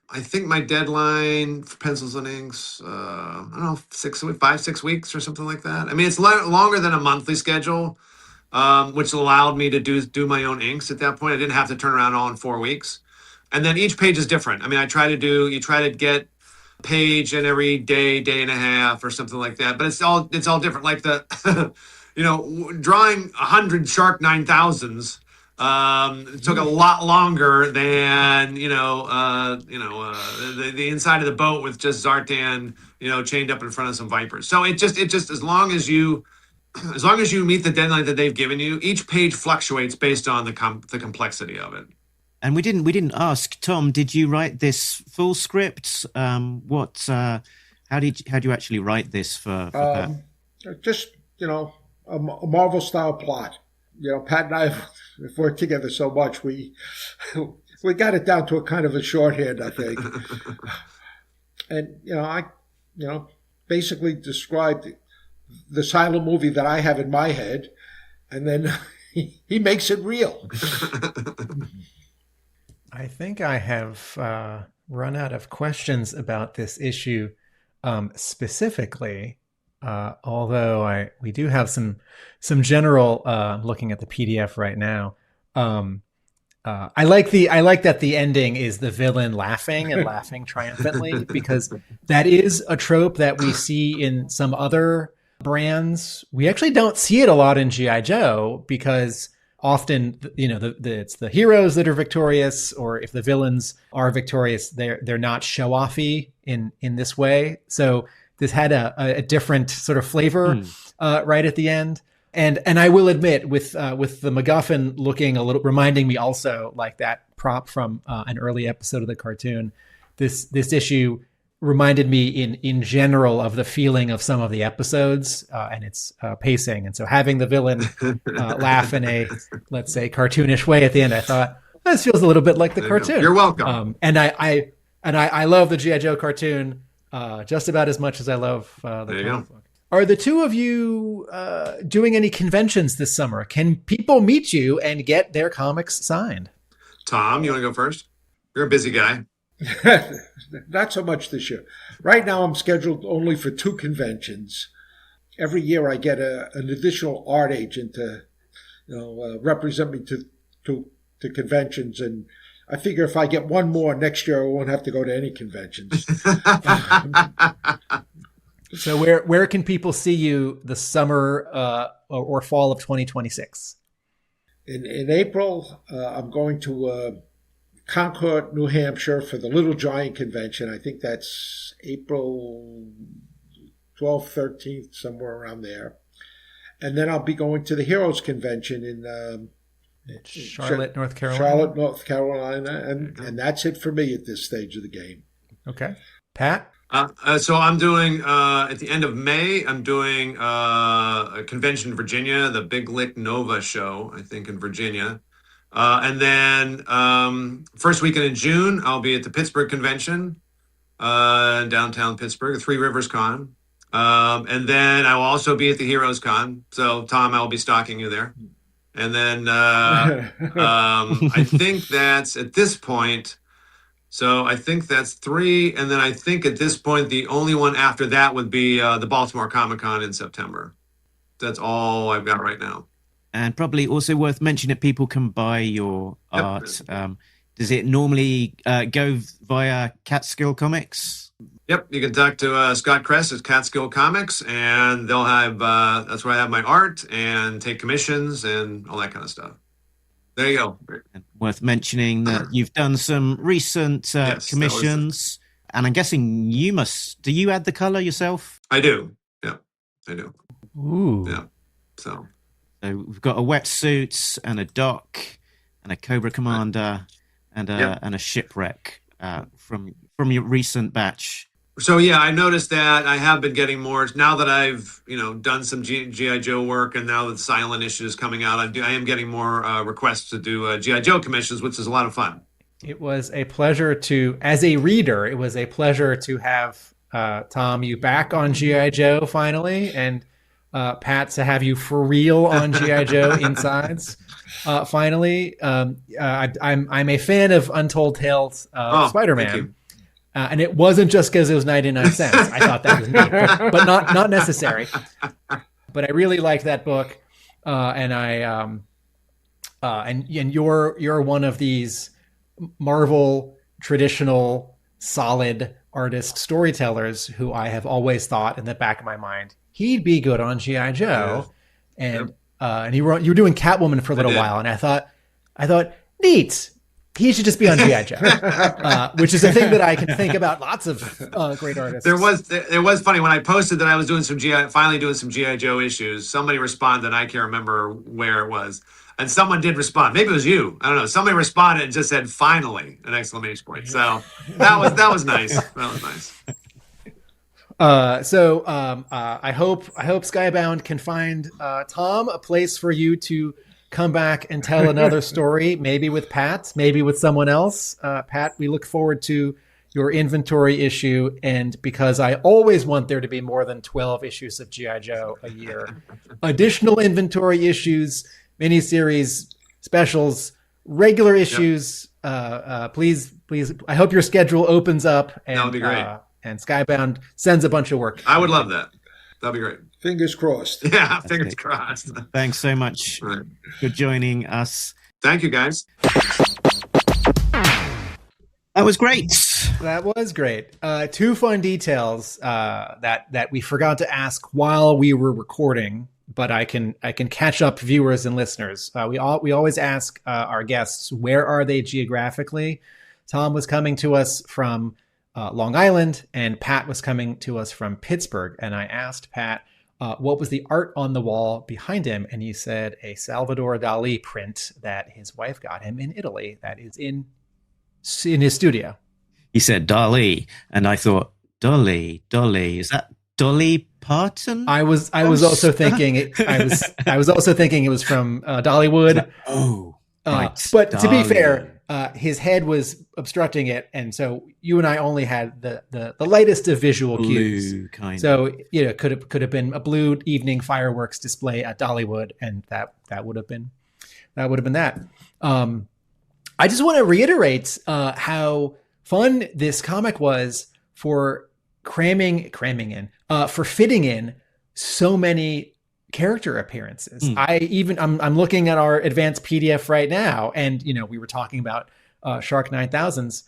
I think my deadline for pencils and inks, I don't know, 5-6 weeks or something like that. I mean, it's longer than a monthly schedule, which allowed me to do my own inks at that point. I didn't have to turn around all in 4 weeks. And then each page is different. I mean, you try to get a page in every day and a half or something like that. But it's all different. Like drawing 100 Shark 9000s took a lot longer than the inside of the boat with just Zartan chained up in front of some Vipers. So it just as long as you meet the deadline that they've given you, each page fluctuates based on the complexity of it. And we didn't ask, Tom, did you write this full script? How do you actually write this for Pat? Just a Marvel style plot. Pat and I have worked together so much we got it down to a kind of a shorthand, I think. And I basically described the silent movie that I have in my head, and then he makes it real. I think I have run out of questions about this issue specifically, although we do have some general. Looking at the PDF right now, I like that the ending is the villain laughing and laughing triumphantly, because that is a trope that we see in some other brands. We actually don't see it a lot in G.I. Joe, because often, it's the heroes that are victorious, or if the villains are victorious, they're not show-offy in this way. So this had a different sort of flavor right at the end. And I will admit, with the MacGuffin looking a little, reminding me also like that prop from an early episode of the cartoon, this issue reminded me in general of the feeling of some of the episodes and its pacing. And so having the villain laugh in a, let's say, cartoonish way at the end, I thought, this feels a little bit like the cartoon. You're welcome. And I love the G.I. Joe cartoon just about as much as I love the comic book. Are the two of you doing any conventions this summer? Can people meet you and get their comics signed? Tom, you want to go first? You're a busy guy. Not so much this year. Right now, I'm scheduled only for 2 conventions. Every year, I get an additional art agent to, represent me to conventions, and I figure if I get one more next year, I won't have to go to any conventions. So, where can people see you the summer or fall of 2026? In April, I'm going to Concord, New Hampshire for the Little Giant Convention. I think that's April 12th, 13th, somewhere around there. And then I'll be going to the Heroes Convention in Charlotte, North Carolina. Charlotte, North Carolina. And that's it for me at this stage of the game. Okay. Pat? So I'm doing, at the end of May, I'm doing a convention in Virginia, the Big Lick Nova show, I think, in Virginia. And then first weekend in June, I'll be at the Pittsburgh Convention, downtown Pittsburgh, Three Rivers Con. And then I will also be at the Heroes Con. So, Tom, I will be stalking you there. And then I think that's at this point. So I think that's 3. And then I think at this point, the only one after that would be the Baltimore Comic Con in September. That's all I've got right now. And probably also worth mentioning that people can buy your art. Does it normally go via Catskill Comics? Yep, you can talk to Scott Kress at Catskill Comics, and they'll have, that's where I have my art and take commissions and all that kind of stuff. There you go. And worth mentioning that you've done some recent commissions. And I'm guessing do you add the color yourself? I do. Yeah, I do. Ooh. Yeah. So we've got a wetsuit and a dock and a Cobra Commander and a shipwreck from your recent batch. So yeah, I noticed that I have been getting more now that I've done some GI Joe work, and now that Silent issue is coming out, I am getting more requests to do GI Joe commissions, which is a lot of fun. It was a pleasure as a reader, it was a pleasure to have Tom, you back on GI Joe finally, and Pat, to have you for real on GI Joe Insides finally. I'm a fan of Untold Tales Spider-Man. And it wasn't just because it was 99 cents. I thought that was neat, but not necessary. But I really liked that book, and you're one of these Marvel traditional solid artist storytellers who I have always thought in the back of my mind he'd be good on GI Joe, and you were doing Catwoman for a little while, and I thought neat. He should just be on G.I. Joe, which is a thing that I can think about lots of great artists. It was funny when I posted that I was doing finally doing some G.I. Joe issues. Somebody responded, and I can't remember where it was. And someone did respond. Maybe it was you. I don't know. Somebody responded and just said, "Finally!" an exclamation point. So that was nice. That was nice. I hope Skybound can find Tom a place for you to come back and tell another story, maybe with Pat, maybe with someone else. Pat, we look forward to your inventory issue, and because I always want there to be more than 12 issues of G.I. Joe a year, additional inventory issues, miniseries, specials, regular issues. Please, I hope your schedule opens up, and that would be great. And Skybound sends a bunch of work. I would love that. That'd be great. Fingers crossed. Yeah, fingers crossed. Thanks so much for joining us. Thank you, guys. That was great. That was great. Two fun details that we forgot to ask while we were recording, but I can catch up viewers and listeners. We always ask our guests, where are they geographically? Tom was coming to us from Long Island, and Pat was coming to us from Pittsburgh. And I asked Pat, what was the art on the wall behind him? And he said a Salvador Dali print that his wife got him in Italy that is in his studio. He said Dali, and I thought, Dolly, is that Dolly Parton? I was also thinking it. I was also thinking it was from Dollywood. Right. But to be fair, his head was obstructing it, and so you and I only had the lightest of visual cues. Kind so could have been a blue evening fireworks display at Dollywood, and that would have been that. I just want to reiterate how fun this comic was for fitting in so many character appearances. I'm looking at our advanced PDF right now, and we were talking about Shark 9000's.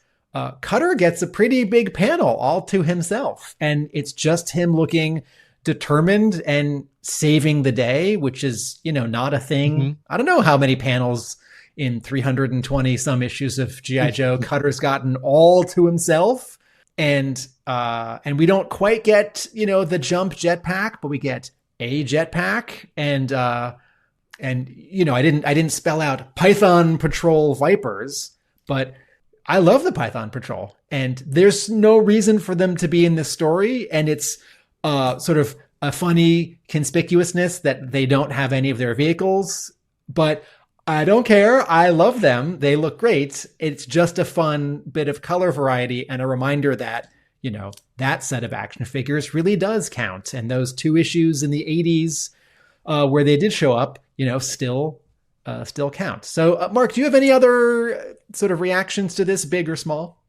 Cutter gets a pretty big panel all to himself, and it's just him looking determined and saving the day, which is not a thing. Mm-hmm. I don't know how many panels in 320 some issues of G.I. Joe Cutter's gotten all to himself, and we don't quite get the jump jetpack, but we get a jetpack, and I didn't spell out Python Patrol Vipers, but I love the Python Patrol, and there's no reason for them to be in this story, and it's sort of a funny conspicuousness that they don't have any of their vehicles, but I don't care. I love them. They look great. It's just a fun bit of color variety and a reminder that that set of action figures really does count. And those two issues in the 80s where they did show up, still count. So, Mark, do you have any other sort of reactions to this, big or small?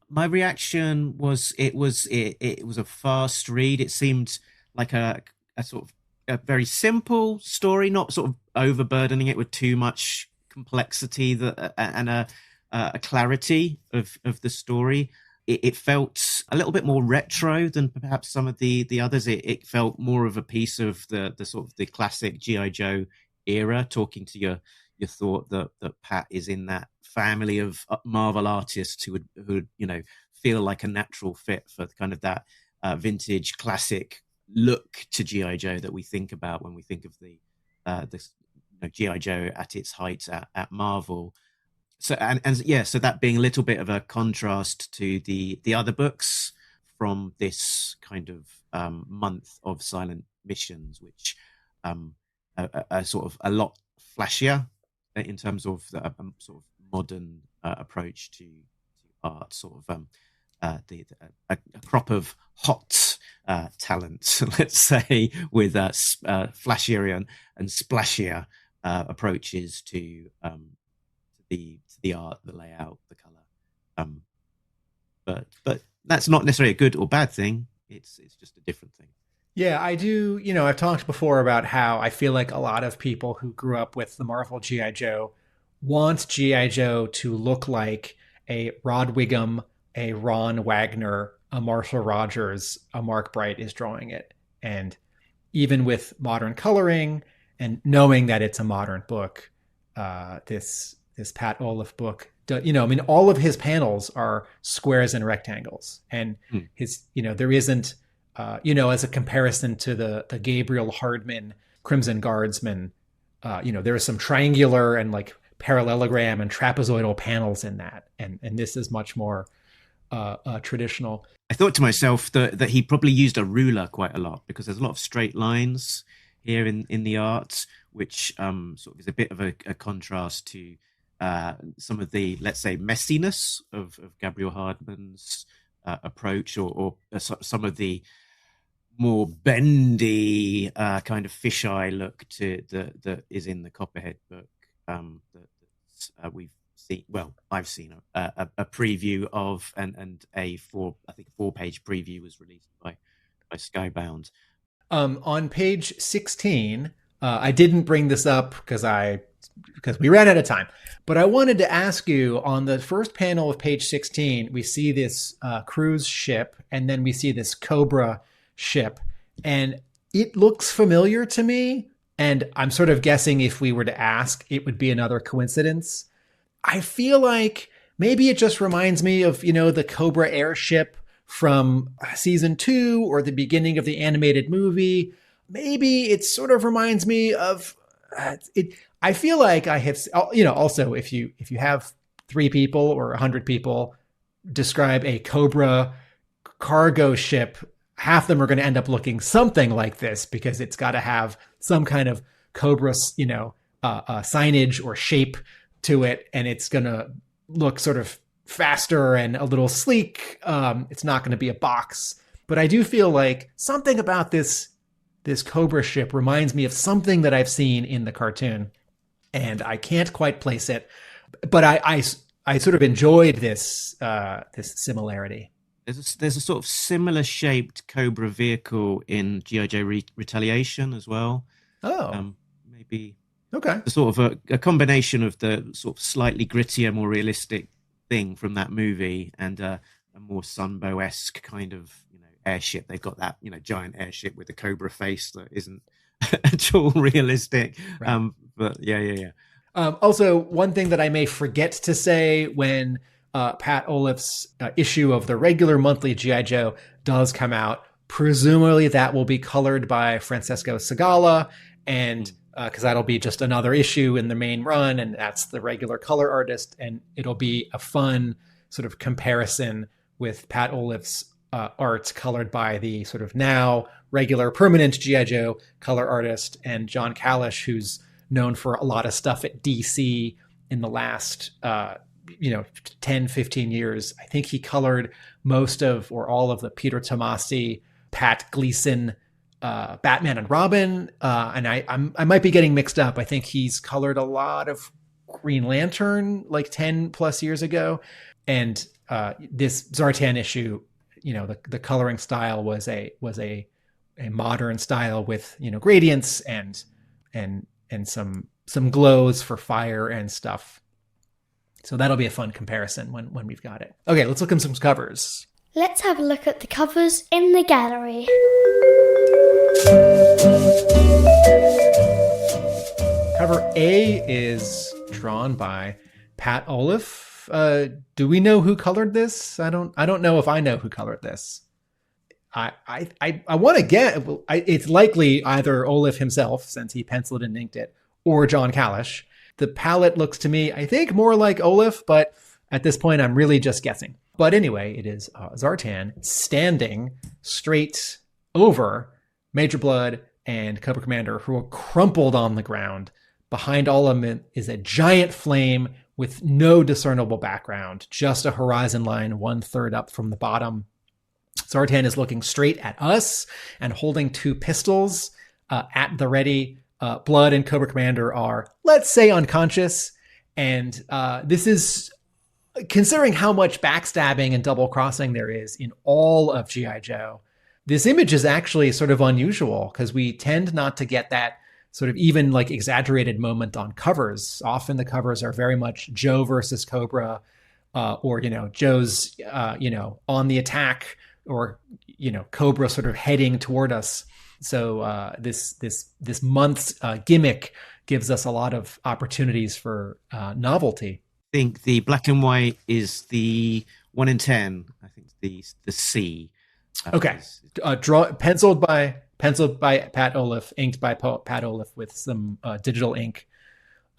My reaction was it was a fast read. It seemed like a sort of a very simple story, not sort of overburdening it with too much complexity and a clarity of the story. It felt a little bit more retro than perhaps some of the others. It felt more of a piece of the sort of the classic G.I. Joe era, talking to your thought that Pat is in that family of Marvel artists who would feel like a natural fit for kind of that vintage classic look to G.I. Joe that we think about when we think of the G.I. Joe at its height at Marvel. So so that being a little bit of a contrast to the other books from this kind of month of Silent Missions, which are sort of a lot flashier in terms of the sort of modern approach to art, sort of a crop of hot talent, let's say, with flashier and splashier approaches to the art, the layout, the color. But that's not necessarily a good or bad thing. It's just a different thing. Yeah, I do. I've talked before about how I feel like a lot of people who grew up with the Marvel G.I. Joe want G.I. Joe to look like a Rod Wiggum, a Ron Wagner, a Marshall Rogers, a Mark Bright is drawing it. And even with modern coloring and knowing that it's a modern book, this Pat Olliffe book, all of his panels are squares and rectangles. And his, there isn't, as a comparison to the Gabriel Hardman Crimson Guardsman, there is some triangular and like parallelogram and trapezoidal panels in that. And this is much more traditional. I thought to myself that he probably used a ruler quite a lot, because there's a lot of straight lines here in the art, which sort of is a bit of a contrast to some of the, let's say, messiness of Gabriel Hardman's approach, or some of the more bendy kind of fisheye look to that is in the Copperhead book that we've seen. Well, I've seen a preview of, and a 4-page preview was released by Skybound. On page 16, I didn't bring this up because we ran out of time, but I wanted to ask you, on the first panel of page 16, we see this cruise ship, and then we see this Cobra ship, and it looks familiar to me. And I'm sort of guessing if we were to ask, it would be another coincidence. I feel like maybe it just reminds me of, the Cobra airship from season 2 or the beginning of the animated movie. Maybe it sort of reminds me of it. I feel like I have, also if you have 3 people or 100 people describe a Cobra cargo ship, half of them are going to end up looking something like this, because it's got to have some kind of Cobra, signage or shape to it. And it's going to look sort of faster and a little sleek. It's not going to be a box, but I do feel like something about this Cobra ship reminds me of something that I've seen in the cartoon, and I can't quite place it, but I sort of enjoyed this similarity. There's a sort of similar shaped Cobra vehicle in G.I. Joe Retaliation as well. Oh, maybe. Okay. Sort of a combination of the sort of slightly grittier, more realistic thing from that movie, and a more Sunbow-esque kind of airship. They've got that giant airship with a Cobra face that isn't at all realistic. Right. But yeah. Also, one thing that I may forget to say when Pat Olliffe's issue of the regular monthly G.I. Joe does come out, presumably that will be colored by Francesco Segala, and because that'll be just another issue in the main run, and that's the regular color artist, and it'll be a fun sort of comparison with Pat Olliffe's art colored by the sort of now regular permanent G.I. Joe color artist, and John Kalisz, who's known for a lot of stuff at DC in the last 10, 15 years. I think he colored most of or all of the Peter Tomasi, Pat Gleason, Batman and Robin. And I might be getting mixed up. I think he's colored a lot of Green Lantern like 10 plus years ago. And this Zartan issue, the coloring style was a modern style with, gradients and some glows for fire and stuff. So that'll be a fun comparison when we've got it. Okay, let's look at some covers. Let's have a look at the covers in the gallery. Cover A is drawn by Pat Olliffe, do we know who colored this? I don't know if I know who colored this. I want to get, it's likely either Olliffe himself, since he penciled and inked it, or John Kalisz. The palette looks to me, I think, more like Olliffe, but at this point, I'm really just guessing. But anyway, it is Zartan standing straight over Major Bludd and Cobra Commander, who are crumpled on the ground. Behind all of them is a giant flame with no discernible background, just a horizon line 1/3 up from the bottom. Zartan is looking straight at us and holding 2 pistols at the ready. Bludd and Cobra Commander are, let's say, unconscious. And this is, considering how much backstabbing and double crossing there is in all of G.I. Joe, this image is actually sort of unusual because we tend not to get that sort of even like exaggerated moment on covers. Often the covers are very much Joe versus Cobra, or, Joe's, on the attack, or, Cobra sort of heading toward us. So this month's gimmick gives us a lot of opportunities for novelty. I think the black and white is the 1 in 10. I think the C. Okay. Penciled by Pat Olliffe, inked by Pat Olliffe with some digital ink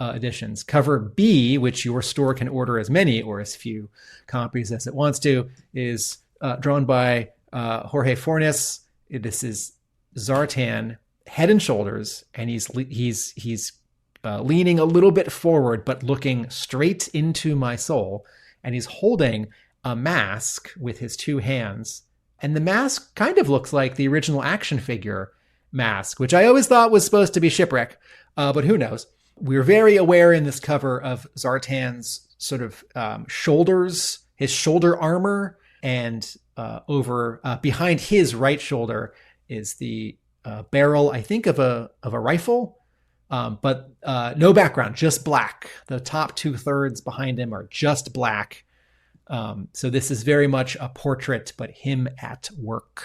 editions. Cover B, which your store can order as many or as few copies as it wants to, is drawn by Jorge Fornes. This is Zartan head and shoulders, and he's leaning a little bit forward, but looking straight into my soul. And he's holding a mask with his 2 hands. And the mask kind of looks like the original action figure mask, which I always thought was supposed to be Shipwreck, but who knows? We're very aware in this cover of Zartan's sort of shoulders, his shoulder armor, and over behind his right shoulder is the barrel, I think, of a rifle, but no background, just black. The top 2/3 behind him are just black. So this is very much a portrait, but him at work.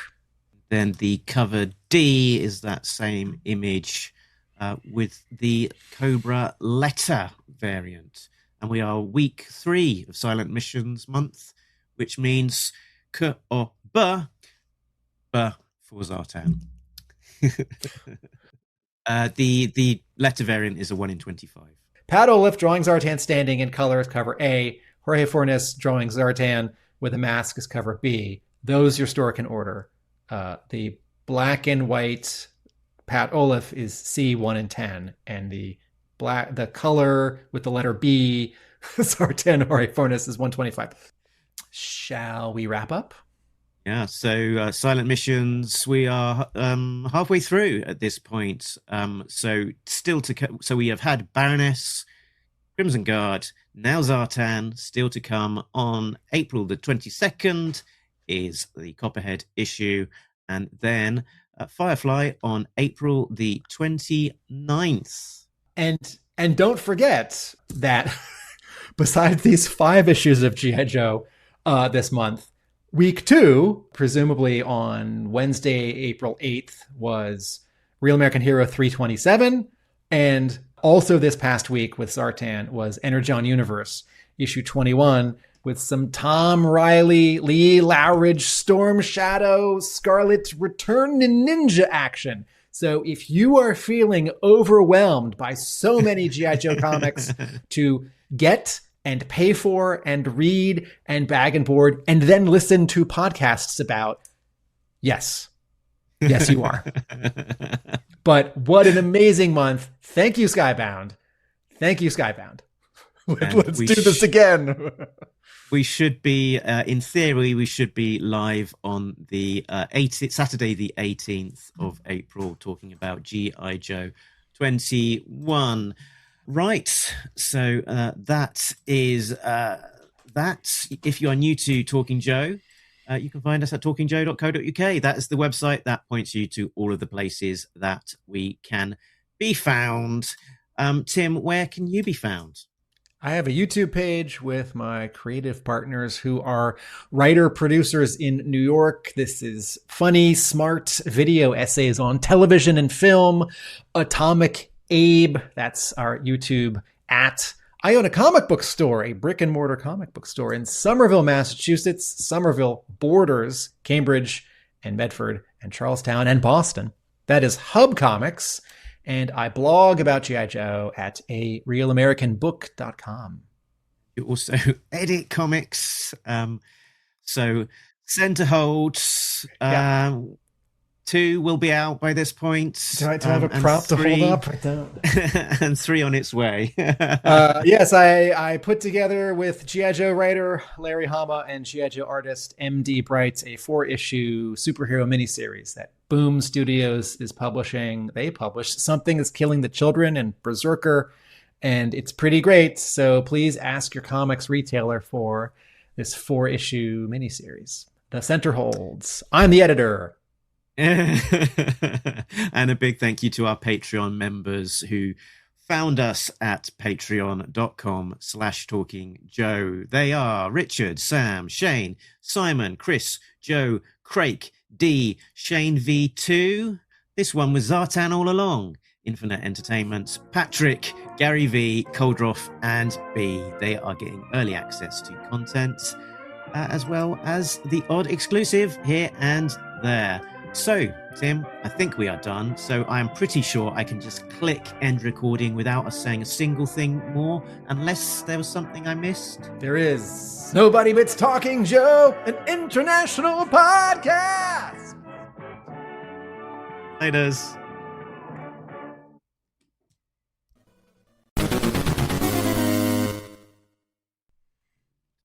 Then the cover D is that same image with the Cobra letter variant. And we are week 3 of Silent Missions month, which means K or B for Zartan. The letter variant is a 1 in 25. Pat Olliffe drawing Zartan standing in color is cover A. Jorge Fornes drawing Zartan with a mask is cover B. Those your store can order. The black and white Pat Olliffe is C, 1 in 10, and the color with the letter B Zartan Jorge Fornes is 125. Shall we wrap up? Yeah, so Silent Missions, we are halfway through at this point. So we have had Baroness, Crimson Guard, now Zartan. Still to come on April the 22nd is the Copperhead issue, and then Firefly on April the 29th. And don't forget that besides these 5 issues of G.I. Joe this month, week 2, presumably on Wednesday, April 8th, was Real American Hero 327. And also this past week with Zartan was Energon Universe, issue 21, with some Tom Riley, Lee Lowridge, Storm Shadow, Scarlet Return to Ninja action. So if you are feeling overwhelmed by so many G.I. Joe comics to get and pay for and read and bag and board and then listen to podcasts about, yes, you are. But what an amazing month. Thank you, Skybound. Let's do this again. We should be, in theory, we should be live on the Saturday, the 18th of April, talking about G.I. Joe 21. Right. So that is that. If you are new to Talking Joe, you can find us at talkingjoe.co.uk. That is the website that points you to all of the places that we can be found. Tim, where can you be found? I have a YouTube page with my creative partners who are writer-producers in New York. This is funny, smart video essays on television and film. Atomic Abe, that's our YouTube @ I own a comic book store, a brick and mortar comic book store in Somerville, Massachusetts. Somerville borders Cambridge and Medford and Charlestown and Boston. That is Hub Comics. And I blog about G.I. Joe at arealamericanbook.com. You also edit comics. So Centerhold 2 will be out by this point. Do I have a prop to hold up? I don't. And 3 on its way. Yes, I put together with G.I. Joe writer Larry Hama and G.I. Joe artist M.D. Brights a 4-issue superhero miniseries that Boom Studios is publishing. They published Something is Killing the Children and Berserker, and it's pretty great. So please ask your comics retailer for this 4-issue miniseries. The Center Holds. I'm the editor. And a big thank you to our Patreon members who found us at patreon.com/talkingjoe. They are Richard, Sam, Shane, Simon, Chris, Joe, Craig, D, Shane V2. This one was Zartan all along. Infinite Entertainment, Patrick, Gary V, Coldroff, and B. They are getting early access to content, as well as the odd exclusive here and there. So, Tim, I think we are done. So I'm pretty sure I can just click end recording without us saying a single thing more, unless there was something I missed. There is Nobody Bits Talking Joe, an international podcast. Laters.